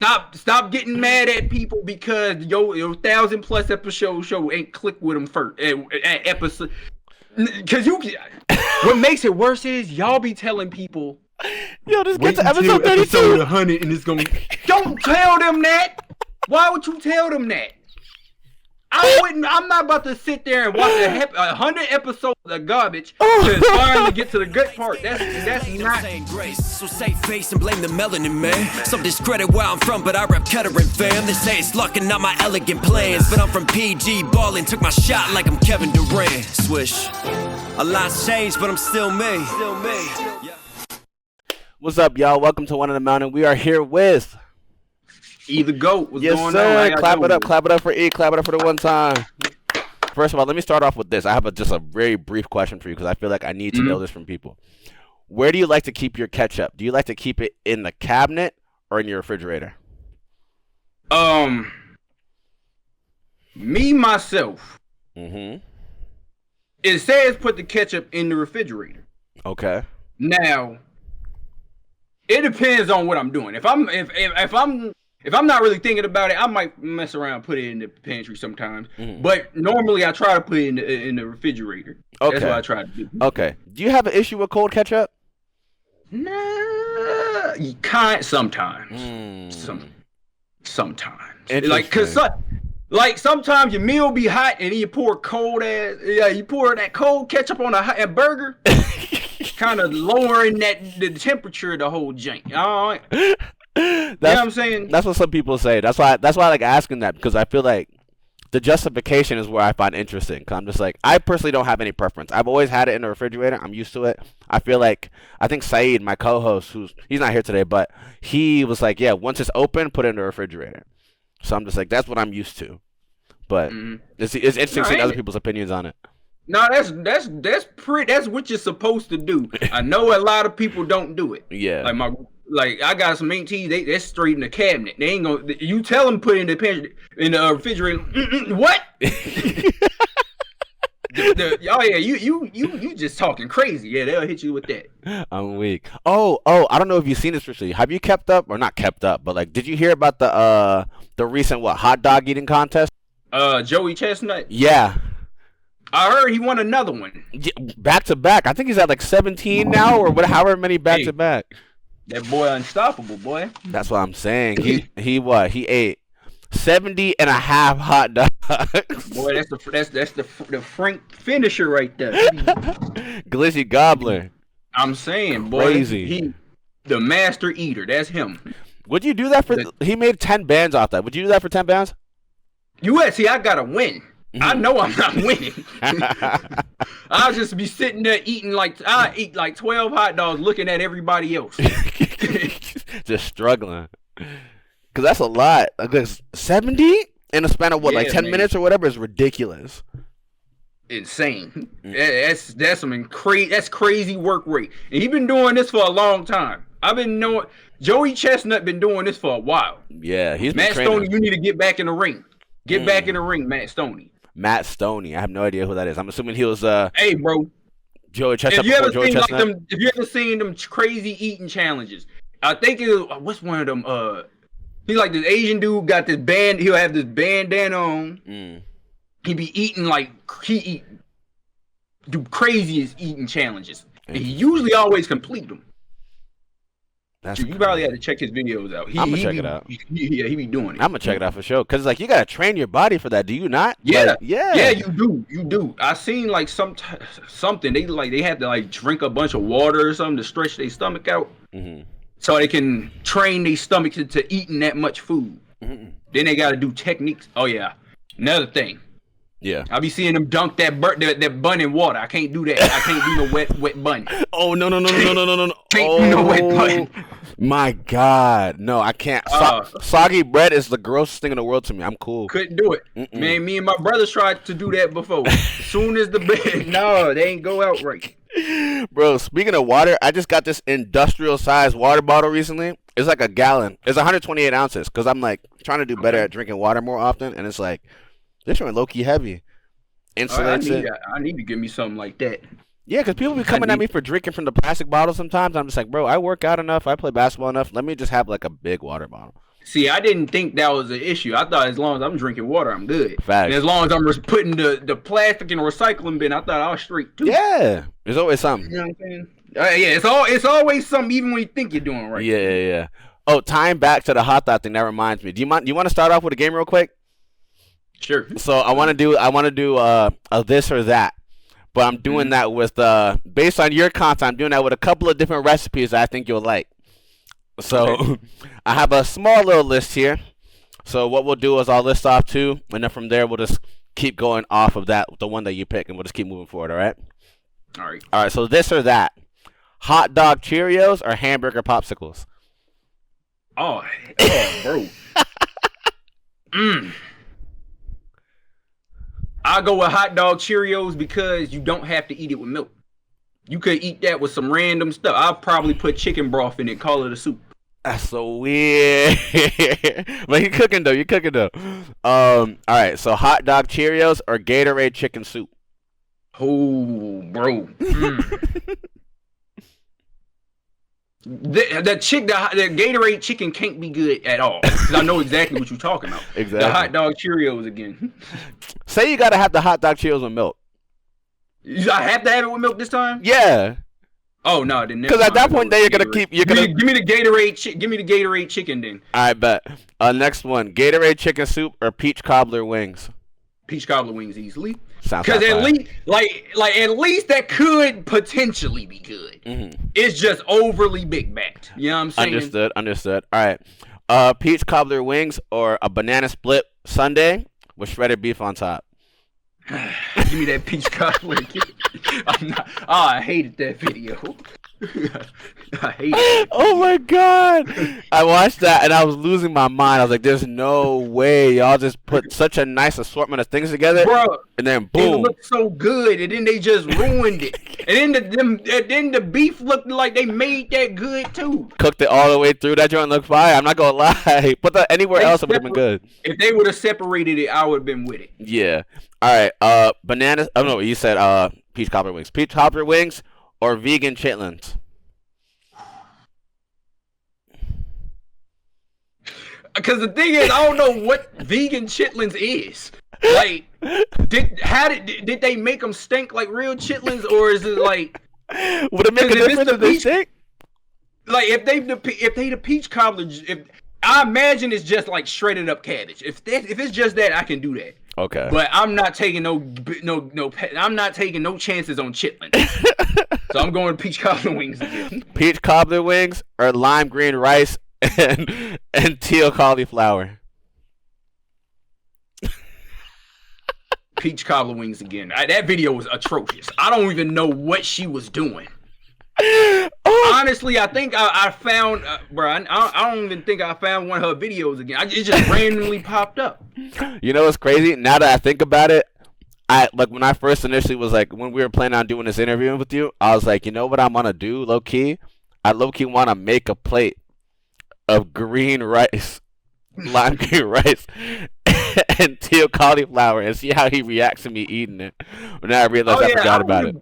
Stop getting mad at people because your 1,000+ episode show ain't click with them first at episode. Because what makes it worse is y'all be telling people, yo, just get wait to until episode 32. episode 100 and it's gonna. Don't tell them that. Why would you tell them that? I'm not about to sit there and watch 100 episodes of garbage to finally get to the good part. That's not. So save face and blame the melanin, man. Some discredit where I'm from, but I rep Kettering, fam. They say it's luck and not my elegant plans, but I'm from PG ballin', took my shot like I'm Kevin Durant. Swish. A lot's changed, but I'm still me. Yeah. What's up, y'all? Welcome to One in the Mountain. We are here with ETHAGOAT. What's yes, going sir. on? Clap it up for E. Clap it up for the one time. First of all, let me start off with this. I have just a very brief question for you because I feel like I need to know this from people. Where do you like to keep your ketchup? Do you like to keep it in the cabinet or in your refrigerator? Me myself. Mm-hmm. It says put the ketchup in the refrigerator. Okay. Now, it depends on what I'm doing. If I'm not really thinking about it, I might mess around and put it in the pantry sometimes. Mm-hmm. But normally I try to put it in the refrigerator. Okay. That's what I try to do. Okay. Do you have an issue with cold ketchup? Nah, you can't sometimes. Sometimes. Like sometimes your meal be hot and then you pour you pour that cold ketchup on a burger, kind of lowering the temperature of the whole jank. All right. You know what I'm saying? That's what some people say. That's why I like asking that, because I feel like the justification is where I find interesting. Cause I'm just like, I personally don't have any preference. I've always had it in the refrigerator. I'm used to it. I think Saeed, my co-host, he's not here today, but he was like, yeah, once it's open, put it in the refrigerator. So I'm just like, that's what I'm used to. But it's interesting seeing other people's opinions on it. No, that's what you're supposed to do. I know a lot of people don't do it. Yeah. Like I got some mint teas, they're straight in the cabinet. They ain't gonna. You tell them put it in the refrigerator. What? You just talking crazy. Yeah, they'll hit you with that. I'm weak. Oh, I don't know if you've seen this recently. Have you kept up, or not kept up, but like, did you hear about the recent hot dog eating contest? Joey Chestnut. Yeah. I heard he won another one. Yeah, back to back. I think he's at like 17 now, or however many back to back. That boy unstoppable, boy. That's what I'm saying. He ate 70 and a half hot dogs. Boy, that's the Frank finisher right there. Glizzy Gobbler. I'm saying, boy, crazy. The master eater. That's him. Would you do that for? He made 10 bands off that. Would you do that for 10 bands? See, I gotta win. I know I'm not winning. I'll just be sitting there eating I eat like 12 hot dogs, looking at everybody else. Just struggling. Because that's a lot. 70 in a span of 10 minutes or whatever is ridiculous. Insane. That's crazy work rate. And he's been doing this for a long time. I've been knowing Joey Chestnut been doing this for a while. Yeah, he's been Matt Stoney, you need to get back in the ring. Get back in the ring, Matt Stoney. Matt Stoney. I have no idea who that is. I'm assuming he was hey, bro. Joey Chestnut. If you ever seen them crazy eating challenges, I think what's one of them? He's like this Asian dude, got this band. He'll have this bandana on. He be eating do craziest eating challenges. And he usually always complete them. You probably had to check his videos out. I'm gonna check it out. Yeah, he be doing it. I'm gonna check it out for sure. Cause you gotta train your body for that. Do you not? Yeah, yeah. You do. I seen something. They have to drink a bunch of water or something to stretch their stomach out, so they can train their stomach to eating that much food. Then they gotta do techniques. Oh yeah, another thing. Yeah, I be seeing them dunk that bun in water. I can't do that. I can't do no wet bun. Oh no! Can't do no wet bun. My God, no, I can't. Soggy bread is the grossest thing in the world to me. I'm cool. Couldn't do it. Man, me and my brothers tried to do that before. As soon as the bed, no, they ain't go out right. Bro, speaking of water, I just got this industrial sized water bottle recently. It's like a gallon. It's 128 ounces because I'm trying to do better at drinking water more often, and it's this one low-key heavy. Insulates it. I need to give me something like that. Yeah, because people be coming at me for drinking from the plastic bottle sometimes. I'm just like, bro, I work out enough. I play basketball enough. Let me just have a big water bottle. See, I didn't think that was an issue. I thought as long as I'm drinking water, I'm good. Facts. And as long as I'm just putting the plastic in the recycling bin, I thought I was straight too. Yeah, there's always something. You know what I'm saying? Yeah, it's always something, even when you think you're doing right. Yeah. Oh, tying back to the hot dog thing, that reminds me. Do you want to start off with a game real quick? Sure. So I want to do a this or that, but I'm doing that with based on your content. I'm doing that with a couple of different recipes that I think you'll like. So I have a small little list here. So what we'll do is I'll list off 2, and then from there we'll just keep going off of that, the one that you pick, and we'll just keep moving forward. All right. All right. So this or that: hot dog Cheerios or hamburger popsicles? Oh bro. I'll go with hot dog Cheerios because you don't have to eat it with milk. You could eat that with some random stuff. I'll probably put chicken broth in it, call it a soup. That's so weird. But you're cooking though. All right. So hot dog Cheerios or Gatorade chicken soup? Oh, bro. The Gatorade chicken can't be good at all. Because I know exactly what you're talking about. Exactly. The hot dog Cheerios again. Say you gotta have the hot dog Cheerios with milk. I have to have it with milk this time? Yeah. Oh no, then because at that point, then you're gonna keep. Give me the Gatorade. Give me the Gatorade chicken then. I bet. Next one: Gatorade chicken soup or peach cobbler wings. Peach cobbler wings easily. Because at least, at least that could potentially be good. Mm-hmm. It's just overly big backed. You know what I'm saying? Understood. All right. Peach cobbler wings or a banana split sundae with shredded beef on top. Give me that peach cobbler. I hated that video. I hate it. Oh my god! I watched that and I was losing my mind. I was like, "There's no way y'all just put such a nice assortment of things together, bro." And then boom, it looked so good, and then they just ruined it. And then the beef looked like they made that good too. Cooked it all the way through. That joint looked fire. I'm not gonna lie. Put that anywhere else, it would have been good. If they would have separated it, I would have been with it. Yeah. All right. Bananas. Oh no, you said peach cobbler wings. Peach cobbler wings or vegan chitlins. Because the thing is, I don't know what vegan chitlins is. Like, did they make them stink like real chitlins, or is it like? Would it make a difference if they stink? Like, if they the peach cobbler, I imagine it's just like shredded up cabbage. If it's just that, I can do that. Okay. But I'm not taking I'm not taking no chances on chitlins. So I'm going peach cobbler wings again. Peach cobbler wings or lime green rice and teal cauliflower. Peach cobbler wings again. That video was atrocious. I don't even know what she was doing. Honestly, I think I found, bro. I don't even think I found one of her videos again. It just randomly popped up. You know what's crazy? Now that I think about it, when I first initially was like, when we were planning on doing this interview with you, I was like, you know what I'm gonna do, low key? I low key want to make a plate of green rice, lime green rice, and teal cauliflower, and see how he reacts to me eating it. But now I realized I forgot about it.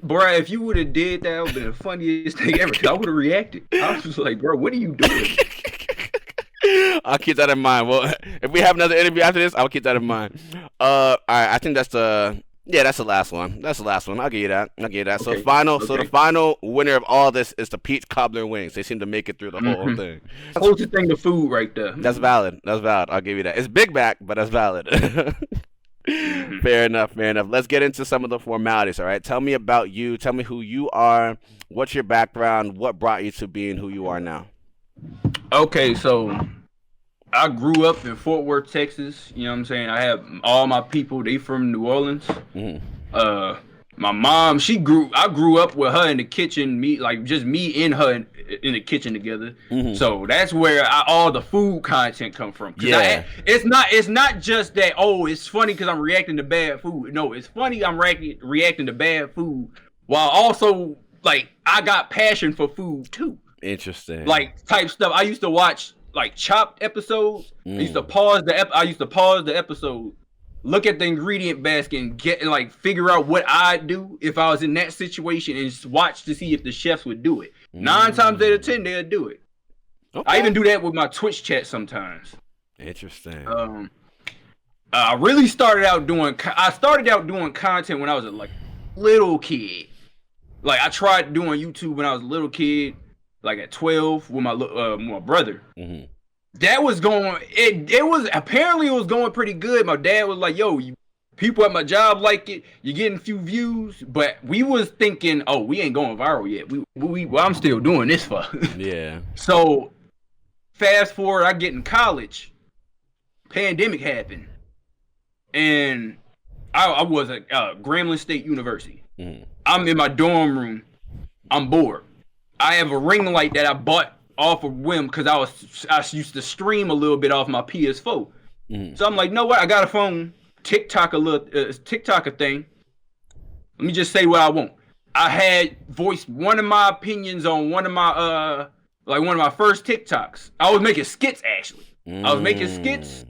Bro, if you would have did that, would have been the funniest thing ever. Cause I would have reacted. I was just like, bro, what are you doing? I'll keep that in mind. Well, if we have another interview after this, I'll keep that in mind. All right, I think that's the last one. That's the last one. I'll give you that. So okay. The final winner of all this is the peach cobbler wings. They seem to make it through the whole thing. What's the thing? The food right there. That's valid. I'll give you that. It's big back, but that's valid. Fair enough. Let's get into some of the formalities, all right? Tell me about you. Tell me who you are. What's your background? What brought you to being who you are now? Okay, so I grew up in Fort Worth, Texas. You know what I'm saying? I have all my people, they from New Orleans. Mm-hmm. My mom, I grew up with her in the kitchen, me and her in the kitchen together. Mm-hmm. So that's where all the food content come from. Yeah. It's not just that, it's funny because I'm reacting to bad food. No, it's funny I'm reacting to bad food while also, like, I got passion for food too. Interesting. Like, type stuff. I used to watch, like, Chopped episodes. I used to pause the episode, look at the ingredient basket and figure out what I'd do if I was in that situation and just watch to see if the chefs would do it. 9 times out of 10, they'll do it. Okay. I even do that with my Twitch chat sometimes. Interesting. I really started out doing content when I was a little kid. Like I tried doing YouTube when I was a little kid, like at 12 with my brother. Mm-hmm. That was going. It was going pretty good. My dad was like, "Yo, people at my job like it. You're getting a few views." But we was thinking, "Oh, we ain't going viral yet. I'm still doing this for." Yeah. So fast forward, I get in college. Pandemic happened, and I was at Grambling State University. Mm-hmm. I'm in my dorm room. I'm bored. I have a ring light that I bought off of whim because I used to stream a little bit off my PS4. Mm-hmm. So I'm like, know what? I got a phone, TikTok a thing. Let me just say what I want. I had voiced one of my opinions on one of my first TikToks. I was making skits actually. I was making skits.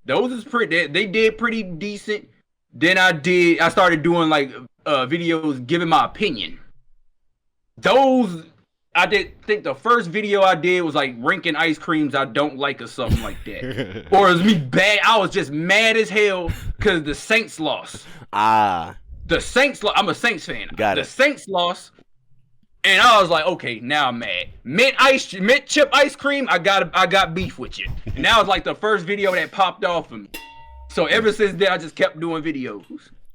Those is they did pretty decent. Then I started doing videos giving my opinion. Those I think the first video I did was like ranking ice creams I don't like or something like that. Or it was me bad. I was just mad as hell because the Saints lost. The Saints. I'm a Saints fan. The Saints lost, and I was like, okay, now I'm mad. Mint chip ice cream. I got beef with you. And that was like the first video that popped off of me. So ever since then, I just kept doing videos.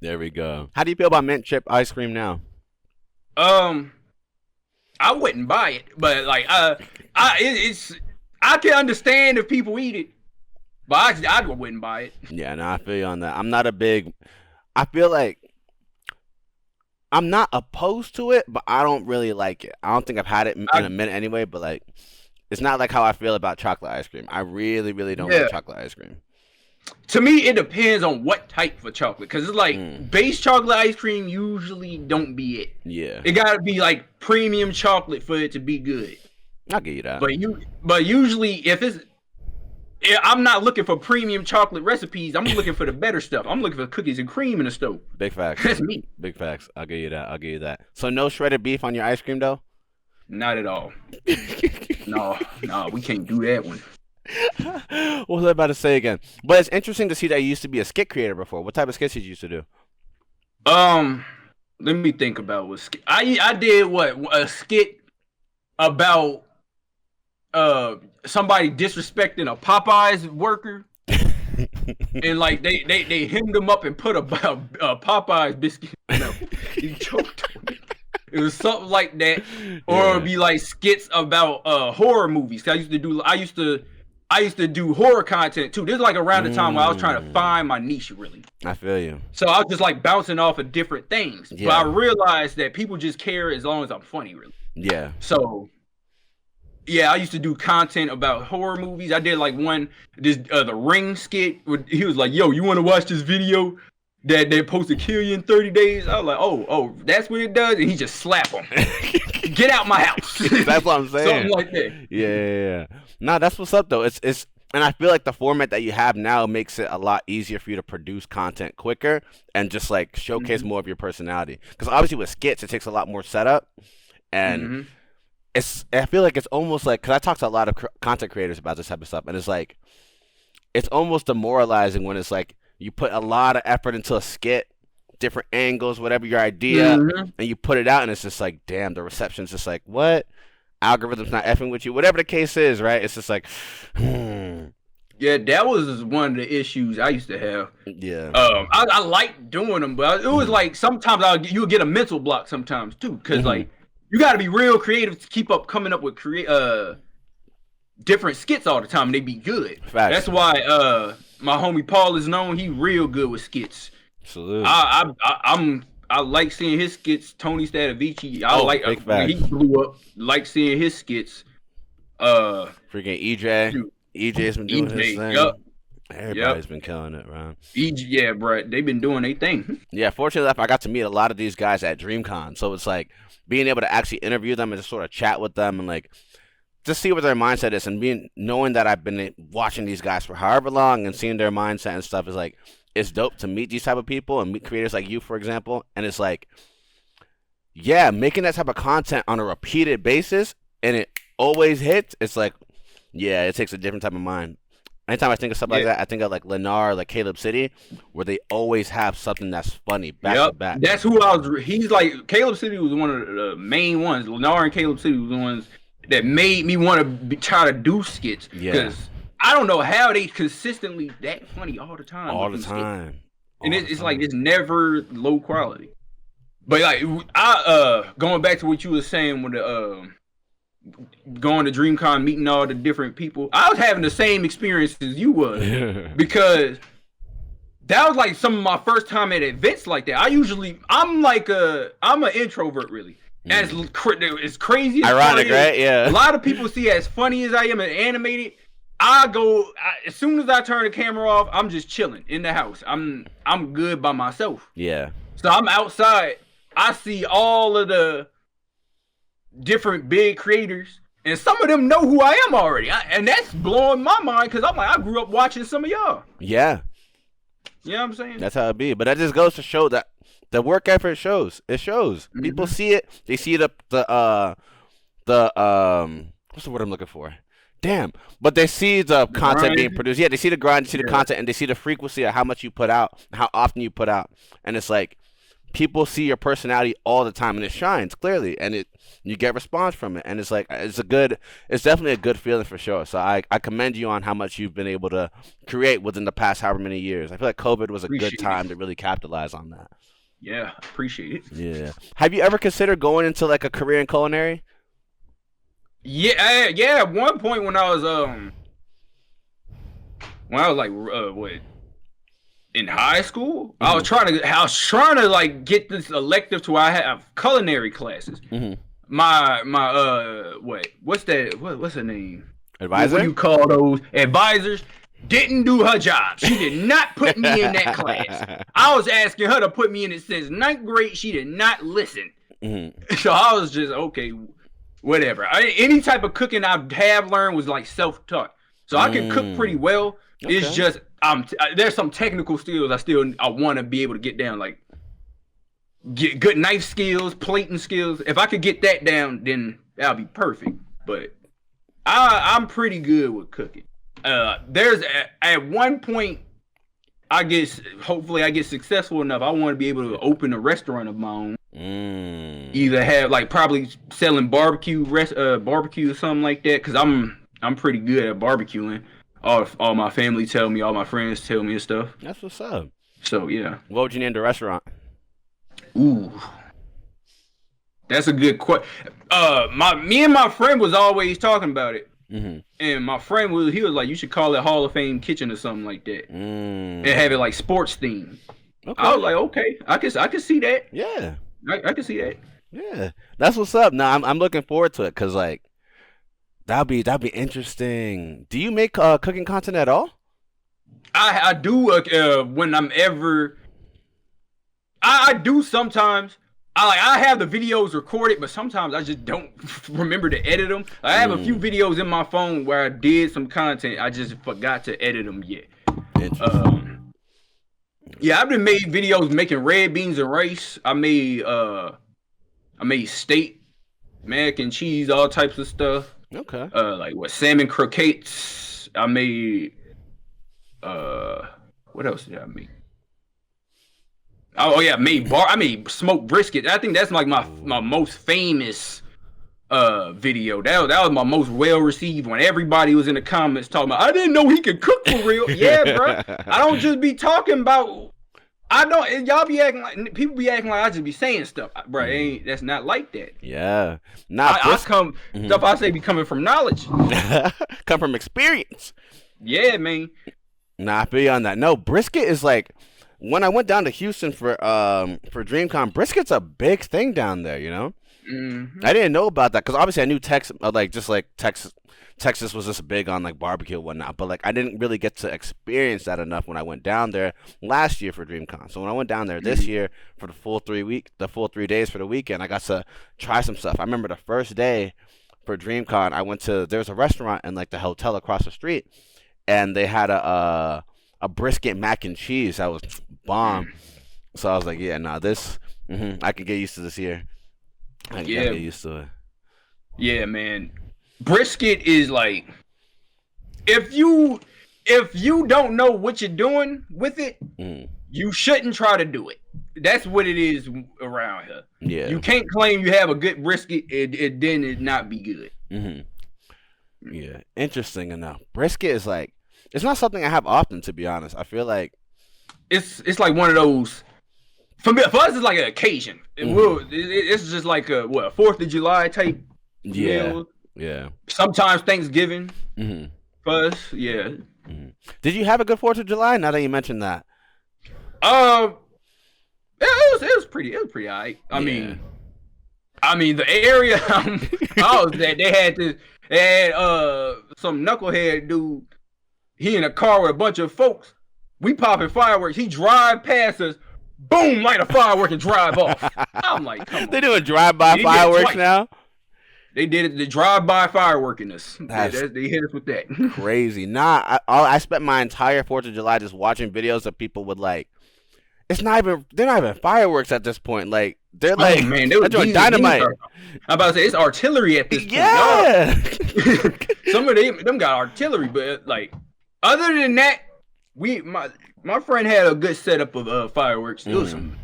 There we go. How do you feel about mint chip ice cream now? I wouldn't buy it, but I can understand if people eat it, but I wouldn't buy it. Yeah, no, I feel you on that. I feel like I'm not opposed to it, but I don't really like it. I don't think I've had it in a minute anyway, but it's not like how I feel about chocolate ice cream. I really, really don't like chocolate ice cream. To me, it depends on what type of chocolate, because it's base chocolate ice cream usually don't be it. Yeah. It gotta be premium chocolate for it to be good. I'll give you that. But usually I'm not looking for premium chocolate recipes. I'm looking for the better stuff. I'm looking for cookies and cream in the stove. Big facts. That's me. Big facts. I'll give you that. So no shredded beef on your ice cream though? Not at all. No, we can't do that one. What was I about to say again? But it's interesting to see that you used to be a skit creator before. What type of skits did you used to do? Let me think about what skit. I did a skit about somebody disrespecting a Popeyes worker. And they hemmed him up and put a Popeyes biscuit in him. He choked on it. It was something like that. Or it'd be skits about horror movies. I used to do horror content too. This is around the time where I was trying to find my niche, really. I feel you. So I was just bouncing off of different things. Yeah. But I realized that people just care as long as I'm funny, really. Yeah. So yeah, I used to do content about horror movies. I did the Ring skit. He was like, "Yo, you want to watch this video that they're supposed to kill you in 30 days?" I was like, oh, that's what it does? And he just slap him. Get out my house. That's what I'm saying. Something like that. Yeah. Nah, that's what's up though. It's and I feel like the format that you have now makes it a lot easier for you to produce content quicker and just showcase more of your personality. Because obviously with skits, it takes a lot more setup, and I feel like it's almost because I talk to a lot of content creators about this type of stuff, and it's almost demoralizing when it's you put a lot of effort into a skit, different angles, whatever your idea, and you put it out, and it's just damn, the reception's just what? Algorithm's not effing with you, whatever the case is, right? It's just Yeah, that was one of the issues I used to have. Yeah. I like doing them, but it was sometimes you'll get a mental block sometimes too, because you got to be real creative to keep up coming up with different skits all the time, and they be good. Facts. That's why my homie Paul is known. He real good with skits. Absolutely. I like seeing his skits. Tony Stadavici. When he blew up. Like seeing his skits. Freaking EJ. EJ's been doing his thing. Yep. Everybody's been killing it, bro. EJ, yeah, bro. They've been doing their thing. Yeah, fortunately, I got to meet a lot of these guys at DreamCon, so it's being able to actually interview them and just sort of chat with them and just see what their mindset is, and knowing that I've been watching these guys for however long and seeing their mindset and stuff is it's dope to meet these type of people and meet creators like you, for example. And it's making that type of content on a repeated basis, and it always hits, it's like, yeah, it takes a different type of mind. Anytime I think of stuff like that, I think of like Lennar, like Caleb City, where they always have something that's funny back to back. That's who I was. He's like Caleb City was one of the main ones. Lennar and Caleb City was the ones that made me want to try to do skits. Because I don't know how they consistently that funny all the time. All the time. And it's like it's never low quality. But like going back to what you were saying with the going to DreamCon, meeting all the different people, I was having the same experience as you was because that was like some of my first time at events like that. I'm an introvert really. As crazy as ironic, right? Yeah. A lot of people see as funny as I am and animated. As soon as I turn the camera off, I'm just chilling in the house. I'm good by myself. Yeah. So I'm outside. I see all of the different big creators, and some of them know who I am already, and that's blowing my mind because I'm like, I grew up watching some of y'all. Yeah. You know what I'm saying? That's how it be. But that just goes to show that the work effort shows. It shows. Mm-hmm. People see it. They see the what's the word I'm looking for? Damn. But they see the content being produced. Yeah, they see the grind, they see the content, and they see the frequency of how much you put out, how often you put out. And it's like, people see your personality all the time, and it shines clearly, and you get response from it, and it's like it's definitely a good feeling for sure. So I commend you on how much you've been able to create within the past however many years. I feel like COVID was a good time to really capitalize on that. Yeah, appreciate it. Yeah. Have you ever considered going into like a career in culinary? Yeah. At one point when I was like in high school, mm-hmm. I was trying to like get this elective to where I have culinary classes. Mm-hmm. My what's her name? Advisor? What do you call those? Advisors didn't do her job. She did not put me in that class. I was asking her to put me in it since 9th grade. She did not listen. Mm-hmm. So I was just okay, whatever. Any type of cooking I have learned was like self-taught. So I can cook pretty well. Okay. It's just there's some technical skills I want to be able to get down, like get good knife skills, plating skills. If I could get that down, then that'll be perfect. But I'm pretty good with cooking. There's at one point, hopefully I get successful enough. I want to be able to open a restaurant of my own. Either have like probably selling barbecue or something like that, because I'm pretty good at barbecuing. All my family tell me, all my friends tell me and stuff. That's what's up. So yeah. What would you name the restaurant? Ooh, that's a good question. Me and my friend was always talking about it, mm-hmm. and my friend he was like, you should call it Hall of Fame Kitchen or something like that, and have it like sports themed. Okay. I was like, okay, I can see that. Yeah, I can see that. Yeah, that's what's up. Now I'm looking forward to it because like. That'd be interesting. Do you make cooking content at all? I do when I'm ever. I do sometimes. I have the videos recorded, but sometimes I just don't remember to edit them. I have a few videos in my phone where I did some content. I just forgot to edit them yet. Yeah, I've been made videos making red beans and rice. I made steak, mac and cheese, all types of stuff. Okay. Like salmon croquettes. I made. What else did I make? Oh yeah, I made smoked brisket. I think that's like my most famous video. That was my most well received one. Everybody was in the comments talking about, I didn't know he could cook for real. Yeah, bro. I don't just be talking about. Y'all be acting like people be acting like I just be saying stuff, bro. That's not like that. Yeah, stuff I say be coming from knowledge, come from experience. Yeah, man. Nah, I feel you on that. No, brisket is like when I went down to Houston for DreamCon. Brisket's a big thing down there, you know. Mm-hmm. I didn't know about that because obviously I knew Texas, Texas was just big on like barbecue and whatnot, but like I didn't really get to experience that enough when I went down there last year for DreamCon. So when I went down there this year for the full 3 days for the weekend, I got to try some stuff. I remember the first day for DreamCon, there's a restaurant in like the hotel across the street, and they had a brisket mac and cheese that was bomb. So I was like, yeah, I can get used to this here. I can get used to it. Yeah, man. brisket is like, if you don't know what you're doing with it, you shouldn't try to do it. That's what it is around here. Yeah. You can't claim you have a good brisket and then it not be good. Yeah. Interesting enough. Brisket is like, it's not something I have often, to be honest. I feel like it's like one of those. For us, it's like an occasion. It's just like a 4th of July type. Yeah. Sometimes Thanksgiving. For us, yeah. Did you have a good 4th of July? Now that you mentioned that. It was pretty alright. I mean, the area I was at, they had some knucklehead dude. He in a car with a bunch of folks. We popping fireworks. He drive past us. Boom! Light a firework and drive off. I'm like, come on. They doing drive-by fireworks now? They did it. The drive-by fireworking us. They hit us with that. Crazy. Nah, I spent my entire 4th of July just watching videos of people with like. They're not even fireworks at this point. Like they're like, man, they're doing dynamite. I'm about to say it's artillery at this point. Yeah. Some of them got artillery, but like other than that, my friend had a good setup of fireworks. It was some,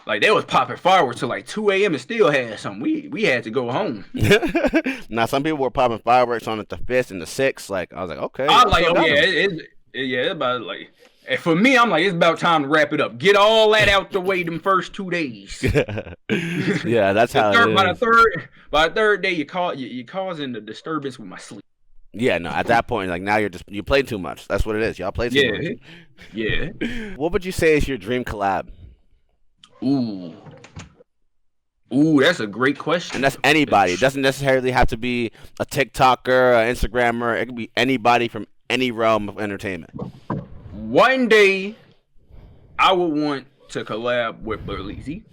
like they was popping fireworks till like 2 a.m. and still had some. We had to go home. Now some people were popping fireworks on the 5th and the 6th. Like I was like, okay. I was like, it's about like. And for me, I'm like, it's about time to wrap it up. Get all that out the way them first 2 days. Yeah, that's how it is. By the third day, you're causing the disturbance with my sleep. Yeah, no, at that point, like now you played too much. That's what it is. Y'all play too much. Yeah. What would you say is your dream collab? Ooh, that's a great question. And that's anybody. It doesn't necessarily have to be a TikToker, an Instagrammer. It could be anybody from any realm of entertainment. One day, I would want to collab with Berleezy.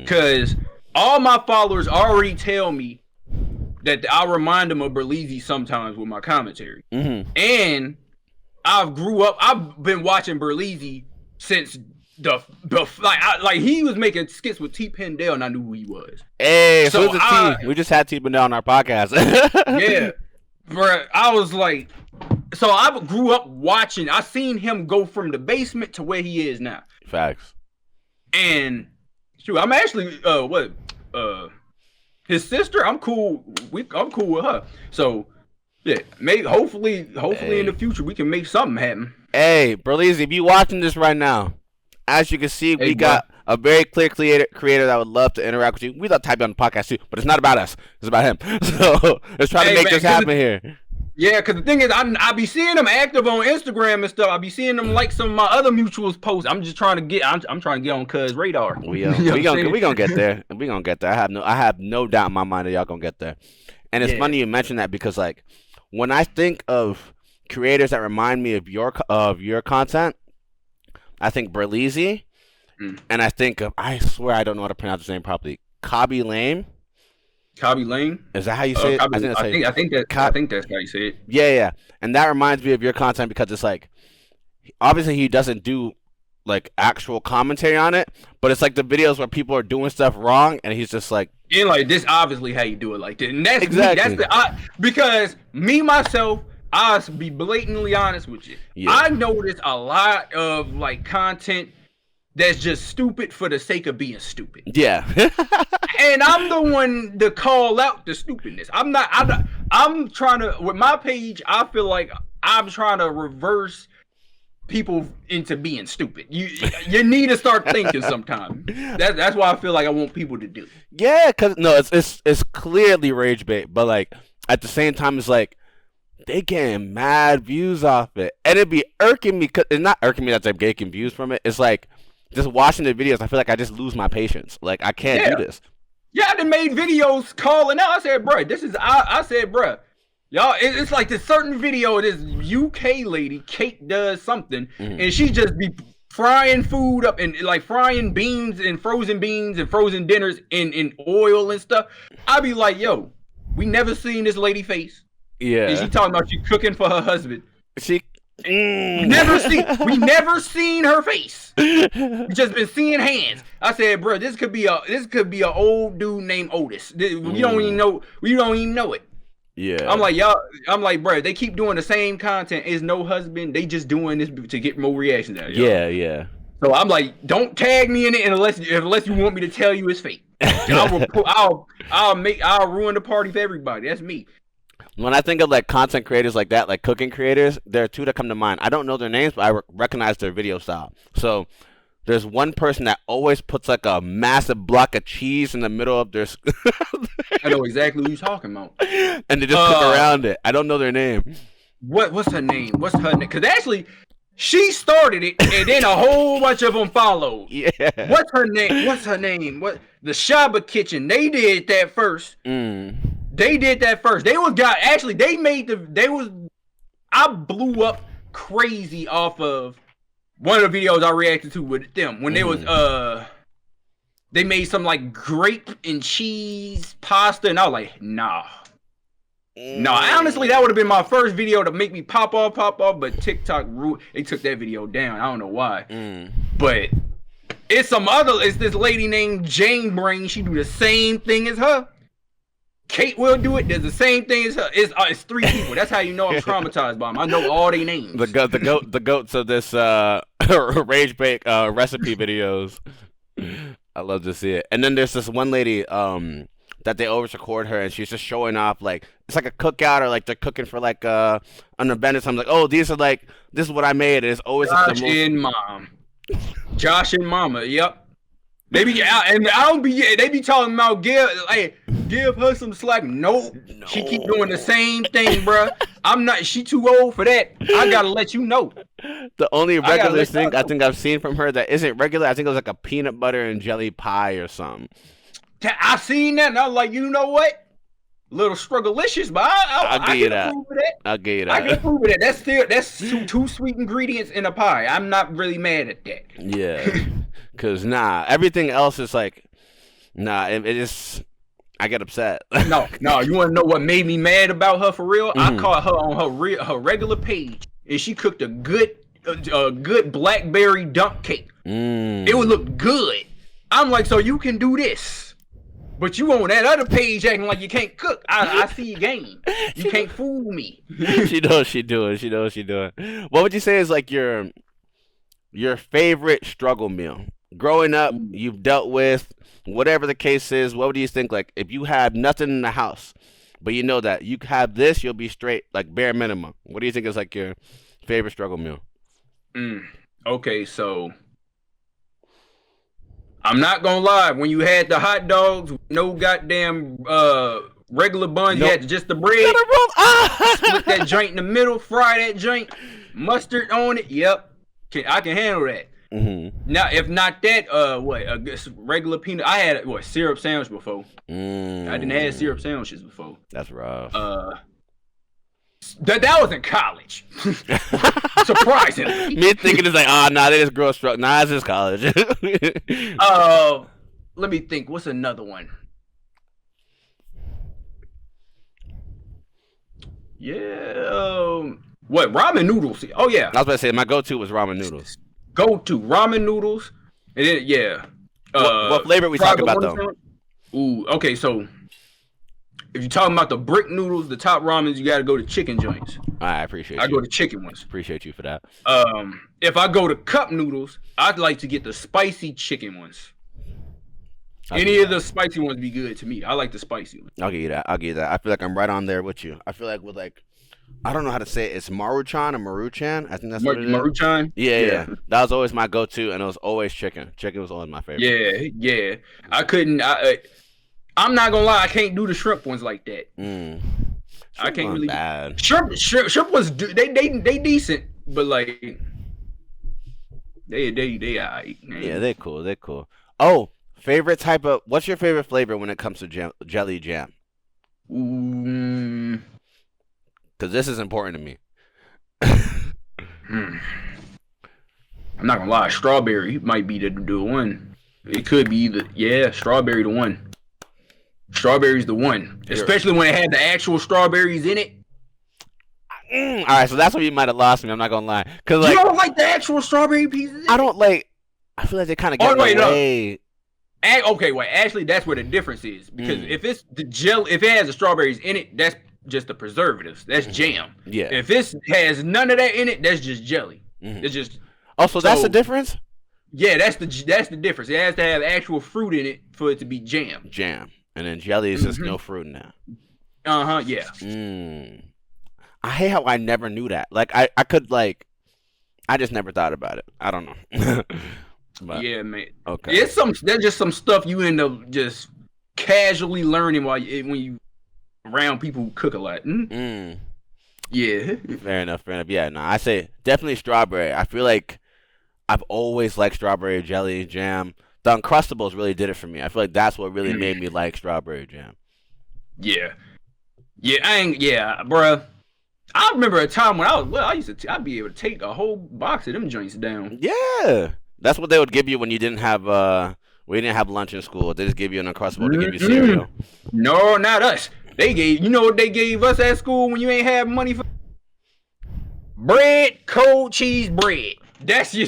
Because all my followers already tell me that I remind them of Berleezy sometimes with my commentary. And I've been watching Berleezy since he was making skits with T. Pendel and I knew who he was. Hey, so who's the T? We just had T. Pendel on our podcast. Yeah. Bruh, I was like, so I grew up watching. I seen him go from the basement to where he is now. Facts. And shoot, I'm actually his sister. I'm cool. I'm cool with her. So yeah, maybe hopefully in the future we can make something happen. Hey, Berleezy, if you watching this right now, as you can see, we got a very clear creator that would love to interact with you. We love to type you on the podcast too, but it's not about us. It's about him. So let's try to make this happen here. Yeah, because the thing is, I be seeing them active on Instagram and stuff. I be seeing them like some of my other mutuals posts. I'm just trying to get. I'm trying to get on Cuz radar. We gonna get there. We gonna get there. I have no doubt in my mind that y'all gonna get there. And it's funny you mention that because like when I think of creators that remind me of your content, I think Berleezy, and I think of, I swear I don't know how to pronounce his name properly. Khaby Lame. Khaby Lame? Is that how you say it? I think that's how you say it. Yeah. And that reminds me of your content because it's like, obviously he doesn't do like actual commentary on it, but it's like the videos where people are doing stuff wrong and he's just like, yeah, like this obviously how you do it like that. And that's exactly. Me. Because me myself, I'll be blatantly honest with you. Yeah. I noticed a lot of like content that's just stupid for the sake of being stupid. Yeah. And I'm the one to call out the stupidness. I'm trying to, with my page, I feel like I'm trying to reverse people into being stupid. You need to start thinking sometime. That's why I feel like I want people to do. Yeah, cause no, it's clearly rage bait, but like at the same time, it's like they getting mad views off it, and it'd be irking me. Cause it's not irking me that they're getting views from it. It's like just watching the videos, I feel like I just lose my patience. Like I can't do this. Yeah, I done made videos calling out. I said, bruh, I said, bruh, y'all, it's like this certain video of this UK lady, Kate does something, and she just be frying food up and like frying beans and frozen dinners in oil and stuff. I be like, yo, we never seen this lady face. Yeah. And she talking about she cooking for her husband. We never seen her face. We just been seeing hands. I said, bro, this could be a old dude named Otis. We don't even know it. Yeah. I'm like, bro, they keep doing the same content. Is no husband. They just doing this to get more reactions out. Yeah. So I'm like, don't tag me in it unless you want me to tell you it's fake. I'll ruin the party for everybody. That's me. When I think of like content creators like that, like cooking creators, there are two that come to mind. I don't know their names, but I recognize their video style. So there's one person that always puts like a massive block of cheese in the middle of their. I know exactly who you're talking about. And they just cook around it. I don't know their name. What's her name? Because actually, she started it, and then a whole bunch of them followed. Yeah. What's her name? The Shaba Kitchen. They did that first. They did that first. I blew up crazy off of one of the videos I reacted to with them when they made some like grape and cheese pasta, and I was like, nah. No, honestly, that would have been my first video to make me pop off, but TikTok they took that video down. I don't know why. But it's this lady named Jane Brain. She do the same thing as her. Kate will do it. Does the same thing as her. It's three people. That's how you know I'm traumatized by them. I know all their names. The goats of this rage bake recipe videos. I love to see it. And then there's this one lady that they always record her, and she's just showing off like it's like a cookout or like they're cooking for like an event or something. Like, oh, this is what I made. And it's always Josh and Mama. Yep. They be talking about give her some slack. Nope. No. She keep doing the same thing, bruh. She too old for that. I gotta let you know. The only regular thing I think I've seen from her that isn't regular, I think it was like a peanut butter and jelly pie or something. I seen that and I was like, you know what? Little strugglicious, but I'll give you that. I'll give you that. I can prove it. That's two sweet ingredients in a pie. I'm not really mad at that. Yeah. Cause everything else is like, it is. I get upset. No. You want to know what made me mad about her for real? I caught her on her regular page, and she cooked a good blackberry dump cake. It would look good. I'm like, so you can do this, but you on that other page acting like you can't cook. I see your game. You can't fool me. She knows what she's doing. What would you say is like your favorite struggle meal? Growing up, you've dealt with whatever the case is. What do you think? Like, if you have nothing in the house, but you know that you have this, you'll be straight, like bare minimum. What do you think is like your favorite struggle meal? Okay, so I'm not gonna lie. When you had the hot dogs, no goddamn regular buns, you had just the bread. Split that joint in the middle, fry that joint, mustard on it. Yep, I can handle that. Now, if not that, regular peanut. I had syrup sandwich before. I didn't have syrup sandwiches before. That's rough. That was in college. Surprisingly. Me thinking it's like, they just grow struck. It's just college. Let me think. What's another one? Yeah. What ramen noodles? Oh yeah. I was about to say my go-to was ramen noodles. Go-to ramen noodles, and then what flavor we talking about though? Ooh, okay. So if you're talking about the brick noodles, the top ramens, you got to go to chicken joints. I appreciate. I go to chicken ones. Appreciate you for that. If I go to cup noodles, I'd like to get the spicy chicken ones. Any of the spicy ones be good to me. I like the spicy ones. I'll give you that. I feel like I'm right on there with you. I feel like with like, I don't know how to say it. It's Maruchan or Maruchan. I think that's what it is. Maruchan? Yeah. That was always my go-to, and it was always chicken. Chicken was always my favorite. Yeah. I'm not gonna lie. I can't do the shrimp ones like that. I can't really. Bad. Shrimp ones. They decent, but like they alright. Yeah, they cool. Oh, favorite type of. What's your favorite flavor when it comes to jelly jam? Because this is important to me. I'm not gonna lie, strawberry might be the one. It could be strawberry the one. Strawberry's the one, especially when it had the actual strawberries in it. All right, so that's where you might have lost me. I'm not gonna lie, cause You like don't like the actual strawberry pieces? I don't like. I feel like they kind of get in the way. Okay, wait. Actually, that's where the difference is because if it's the gel, if it has the strawberries in it, that's just the preservatives. That's jam. Yeah. If it has none of that in it, that's just jelly. It's just. Oh, so that's the difference? Yeah, that's the difference. It has to have actual fruit in it for it to be jam. Jam, and then jelly is just no fruit in that. Yeah. I hate how I never knew that. Like I could like, I just never thought about it. I don't know. But, yeah, man. Okay. That's just some stuff you end up just casually learning when you around people who cook a lot. Yeah. Fair enough. Yeah, no, I say definitely strawberry. I feel like I've always liked strawberry jelly jam. The Uncrustables really did it for me. I feel like that's what really made me like strawberry jam. Yeah. Yeah, bruh. I remember a time when I'd be able to take a whole box of them joints down. Yeah. That's what they would give you when you didn't have we didn't have lunch in school. They just give you an Uncrustable to give you cereal. No, not us. You know what they gave us at school when you ain't have money for bread, cold cheese bread. That's your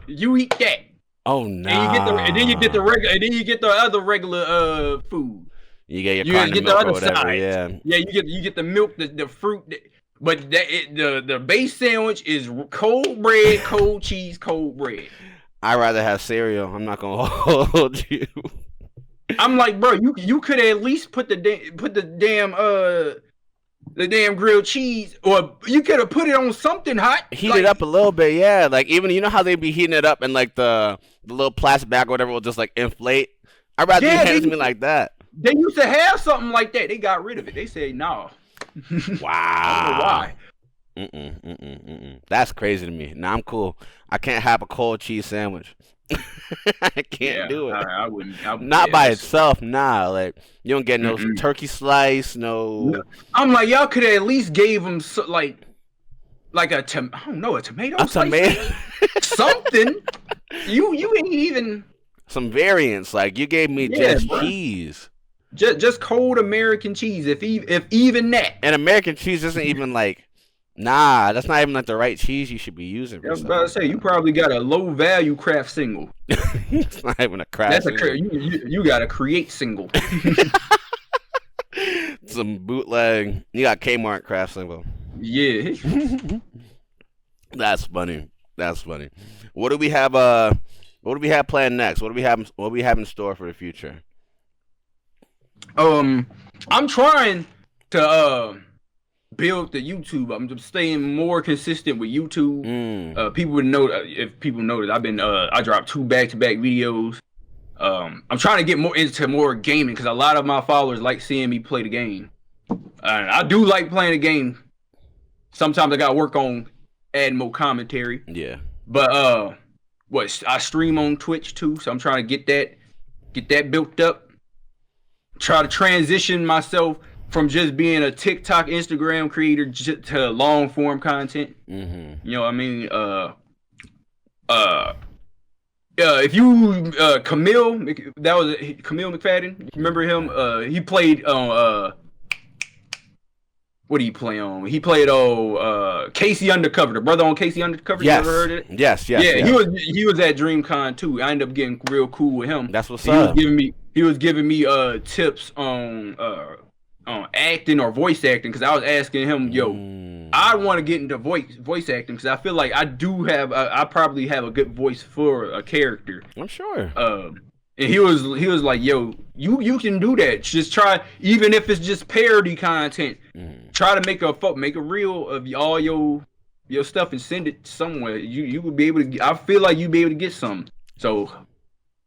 you eat that. Oh no. And then you get the other regular food. You get your carton of milk or whatever. Side. Yeah. Yeah, you get the milk, the fruit, but the base sandwich is cold bread, cold cheese, cold bread. I'd rather have cereal. I'm not gonna hold you. I'm like, bro, you could at least put the damn grilled cheese, or you could have put it on something hot. Heat it up a little bit, yeah. Like even you know how they be heating it up and like the little plastic bag or whatever will just like inflate. I'd rather you hand it to me like that. They used to have something like that. They got rid of it. They said no. Wow. I don't know why. That's crazy to me. Nah, I'm cool. I can't have a cold cheese sandwich. I can't do it. I wouldn't. Not by itself, nah. Like you don't get no turkey slice, no. I'm like, y'all could have at least gave them like a tomato. A tomato. Something. You ain't even. Some variants. Like you gave me just cheese. Just cold American cheese. If even that. And American cheese isn't even like. Nah, that's not even like the right cheese you should be using. I was about to say you probably got a low value craft single. It's not even a craft. You got a create single. Some bootleg. You got Kmart craft single. Yeah. That's funny. What do we have? What do we have planned next? What do we have in store for the future? I'm trying to build the YouTube. I'm just staying more consistent with YouTube. People would know if people notice I've been I dropped 2 back-to-back videos. I'm trying to get into more gaming because a lot of my followers like seeing me play the game. I do like playing the game. Sometimes I gotta work on adding more commentary. Yeah. But I stream on Twitch too, so I'm trying to get that built up. Try to transition myself from just being a TikTok, Instagram creator to long form content. You know what I mean? If you Camille, that was Camille McFadden. You remember him? He played on what did he play on? He played Casey Undercover, the brother on Casey Undercover. Yes. You ever heard of it? Yes. Yeah, he was at DreamCon too. I ended up getting real cool with him. That's what's up. He was giving me tips on acting or voice acting because I was asking him, I want to get into voice acting because I feel like I probably have a good voice for a character. I'm sure. And he was like, yo, you can do that. Just try, even if it's just parody content. Try to make a reel of all your stuff and send it somewhere. You would be able to. I feel like you'd be able to get some. So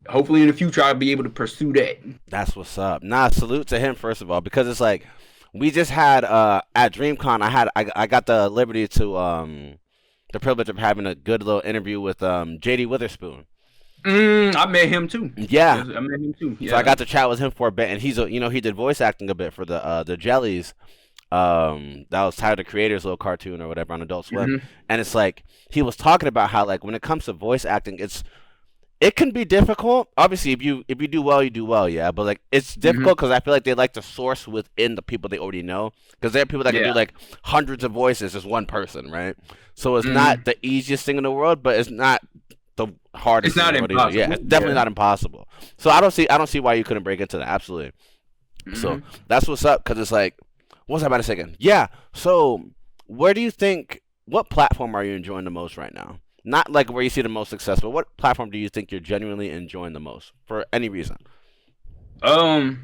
hopefully in the future I'll be able to pursue that. That's what's up. Nah, salute to him first of all because it's like we just had at DreamCon. I got the liberty to the privilege of having a good little interview with JD Witherspoon. I met him too. Yeah, I met him too. Yeah. So I got to chat with him for a bit, and he's he did voice acting a bit for the Jellies. That was Tyler the Creator's little cartoon or whatever on Adult Swim, and it's like he was talking about how like when it comes to voice acting, it's It can be difficult. Obviously, if you do well, you do well, yeah. But like, it's difficult because I feel like they like to source within the people they already know. Because there are people that can do Yeah. like hundreds of voices as one person, right? So it's hmm not the easiest thing in the world, but it's not the hardest It's thing not in the world either. Yeah, impossible. it's definitely Yeah. not impossible. So I don't see why you couldn't break into that. Absolutely. So hmm that's what's up. Because it's like, what was I about to say again? Yeah. So where do you think? What platform are you enjoying the most right now? Not like where you see the most success, but what platform do you think you're genuinely enjoying the most for any reason? Um,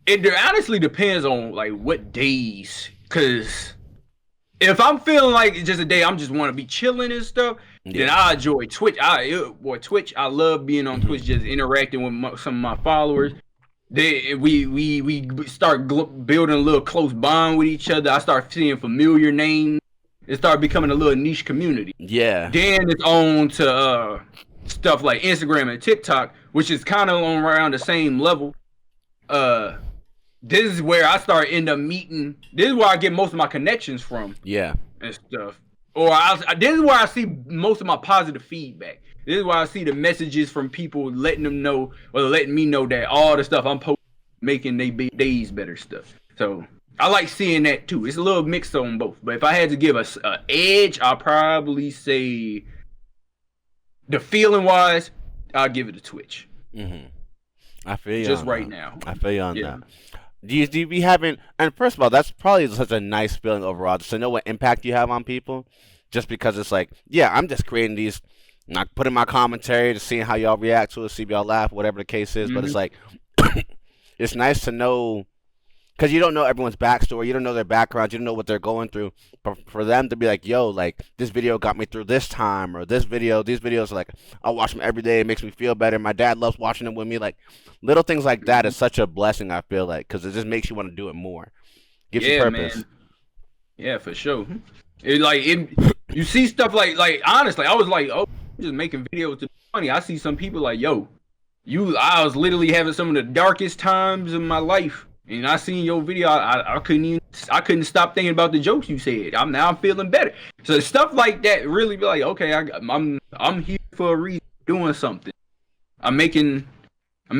it honestly depends on like what days, cause if I'm feeling like it's just a day I'm just want to be chilling and stuff, then Yeah. I enjoy Twitch. Twitch. I love being on hmm Twitch, just interacting with some of my followers. We start building a little close bond with each other. I start seeing familiar names. It started becoming a little niche community. Yeah. Then it's on to stuff like Instagram and TikTok, which is kind of on around the same level. Uh, this is where I start end up meeting. This is where I get most of my connections from Yeah. and stuff. This is where I see most of my positive feedback. This is why I see the messages from people letting them know or letting me know that all the stuff I'm posting making they days better stuff. So I like seeing that too. It's a little mixed on both. But if I had to give a edge, I'll probably say the feeling wise, I'll give it a Twitch. hmm I feel you Just on right that. now. I feel you on Yeah. that. Do you be having? And first of all, that's probably such a nice feeling overall, just to know what impact you have on people. Just because it's like, yeah, I'm just creating these, not putting my commentary, just seeing how y'all react to it, see if y'all laugh, whatever the case is. But hmm it's like, it's nice to know because you don't know everyone's backstory, you don't know their background, you don't know what they're going through. But for them to be like, "Yo, like this video got me through this time," or these videos, like I watch them every day, it makes me feel better. My dad loves watching them with me. Like little things like that is such a blessing. I feel like because it just makes you want to do it more, gives you Yeah, purpose. man. Yeah, for sure. You see stuff like honestly, I was like, oh, I'm just making videos to be funny. I see some people like, yo, I was literally having some of the darkest times in my life, and I seen your video. I couldn't stop thinking about the jokes you said. I'm feeling better. So stuff like that really be like, okay, I'm here for a reason, doing something. I'm making I'm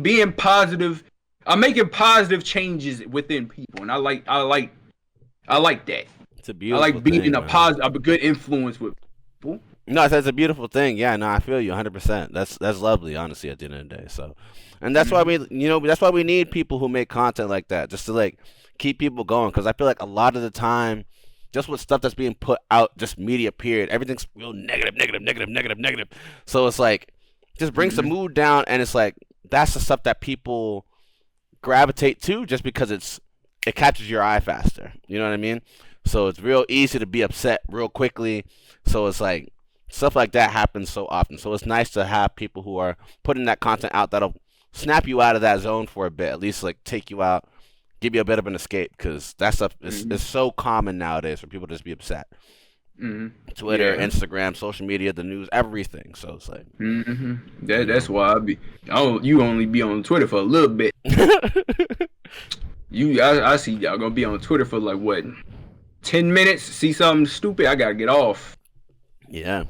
being positive. I'm making positive changes within people, and I like that. It's a I beautiful like being thing, a man. a good influence with people. No, it's a beautiful thing. Yeah, no, I feel you 100%. That's lovely, honestly, at the end of the day. So, and that's why hmm that's why we need people who make content like that, just to like keep people going. Because I feel like a lot of the time, just with stuff that's being put out, just media period, everything's real negative, negative, negative, negative, negative. So it's like, just brings the hmm mood down, and it's like that's the stuff that people gravitate to, just because it catches your eye faster. You know what I mean? So it's real easy to be upset real quickly. So it's like stuff like that happens so often. So it's nice to have people who are putting that content out that'll snap you out of that zone for a bit, at least like take you out, give you a bit of an escape, because that stuff is hmm so common nowadays for people to just be upset. hmm Twitter, Yeah. Instagram, social media, the news, everything. So it's like, That's why I be. Oh, you only be on Twitter for a little bit. I see y'all gonna be on Twitter for like what, 10 minutes? See something stupid? I gotta get off. yeah.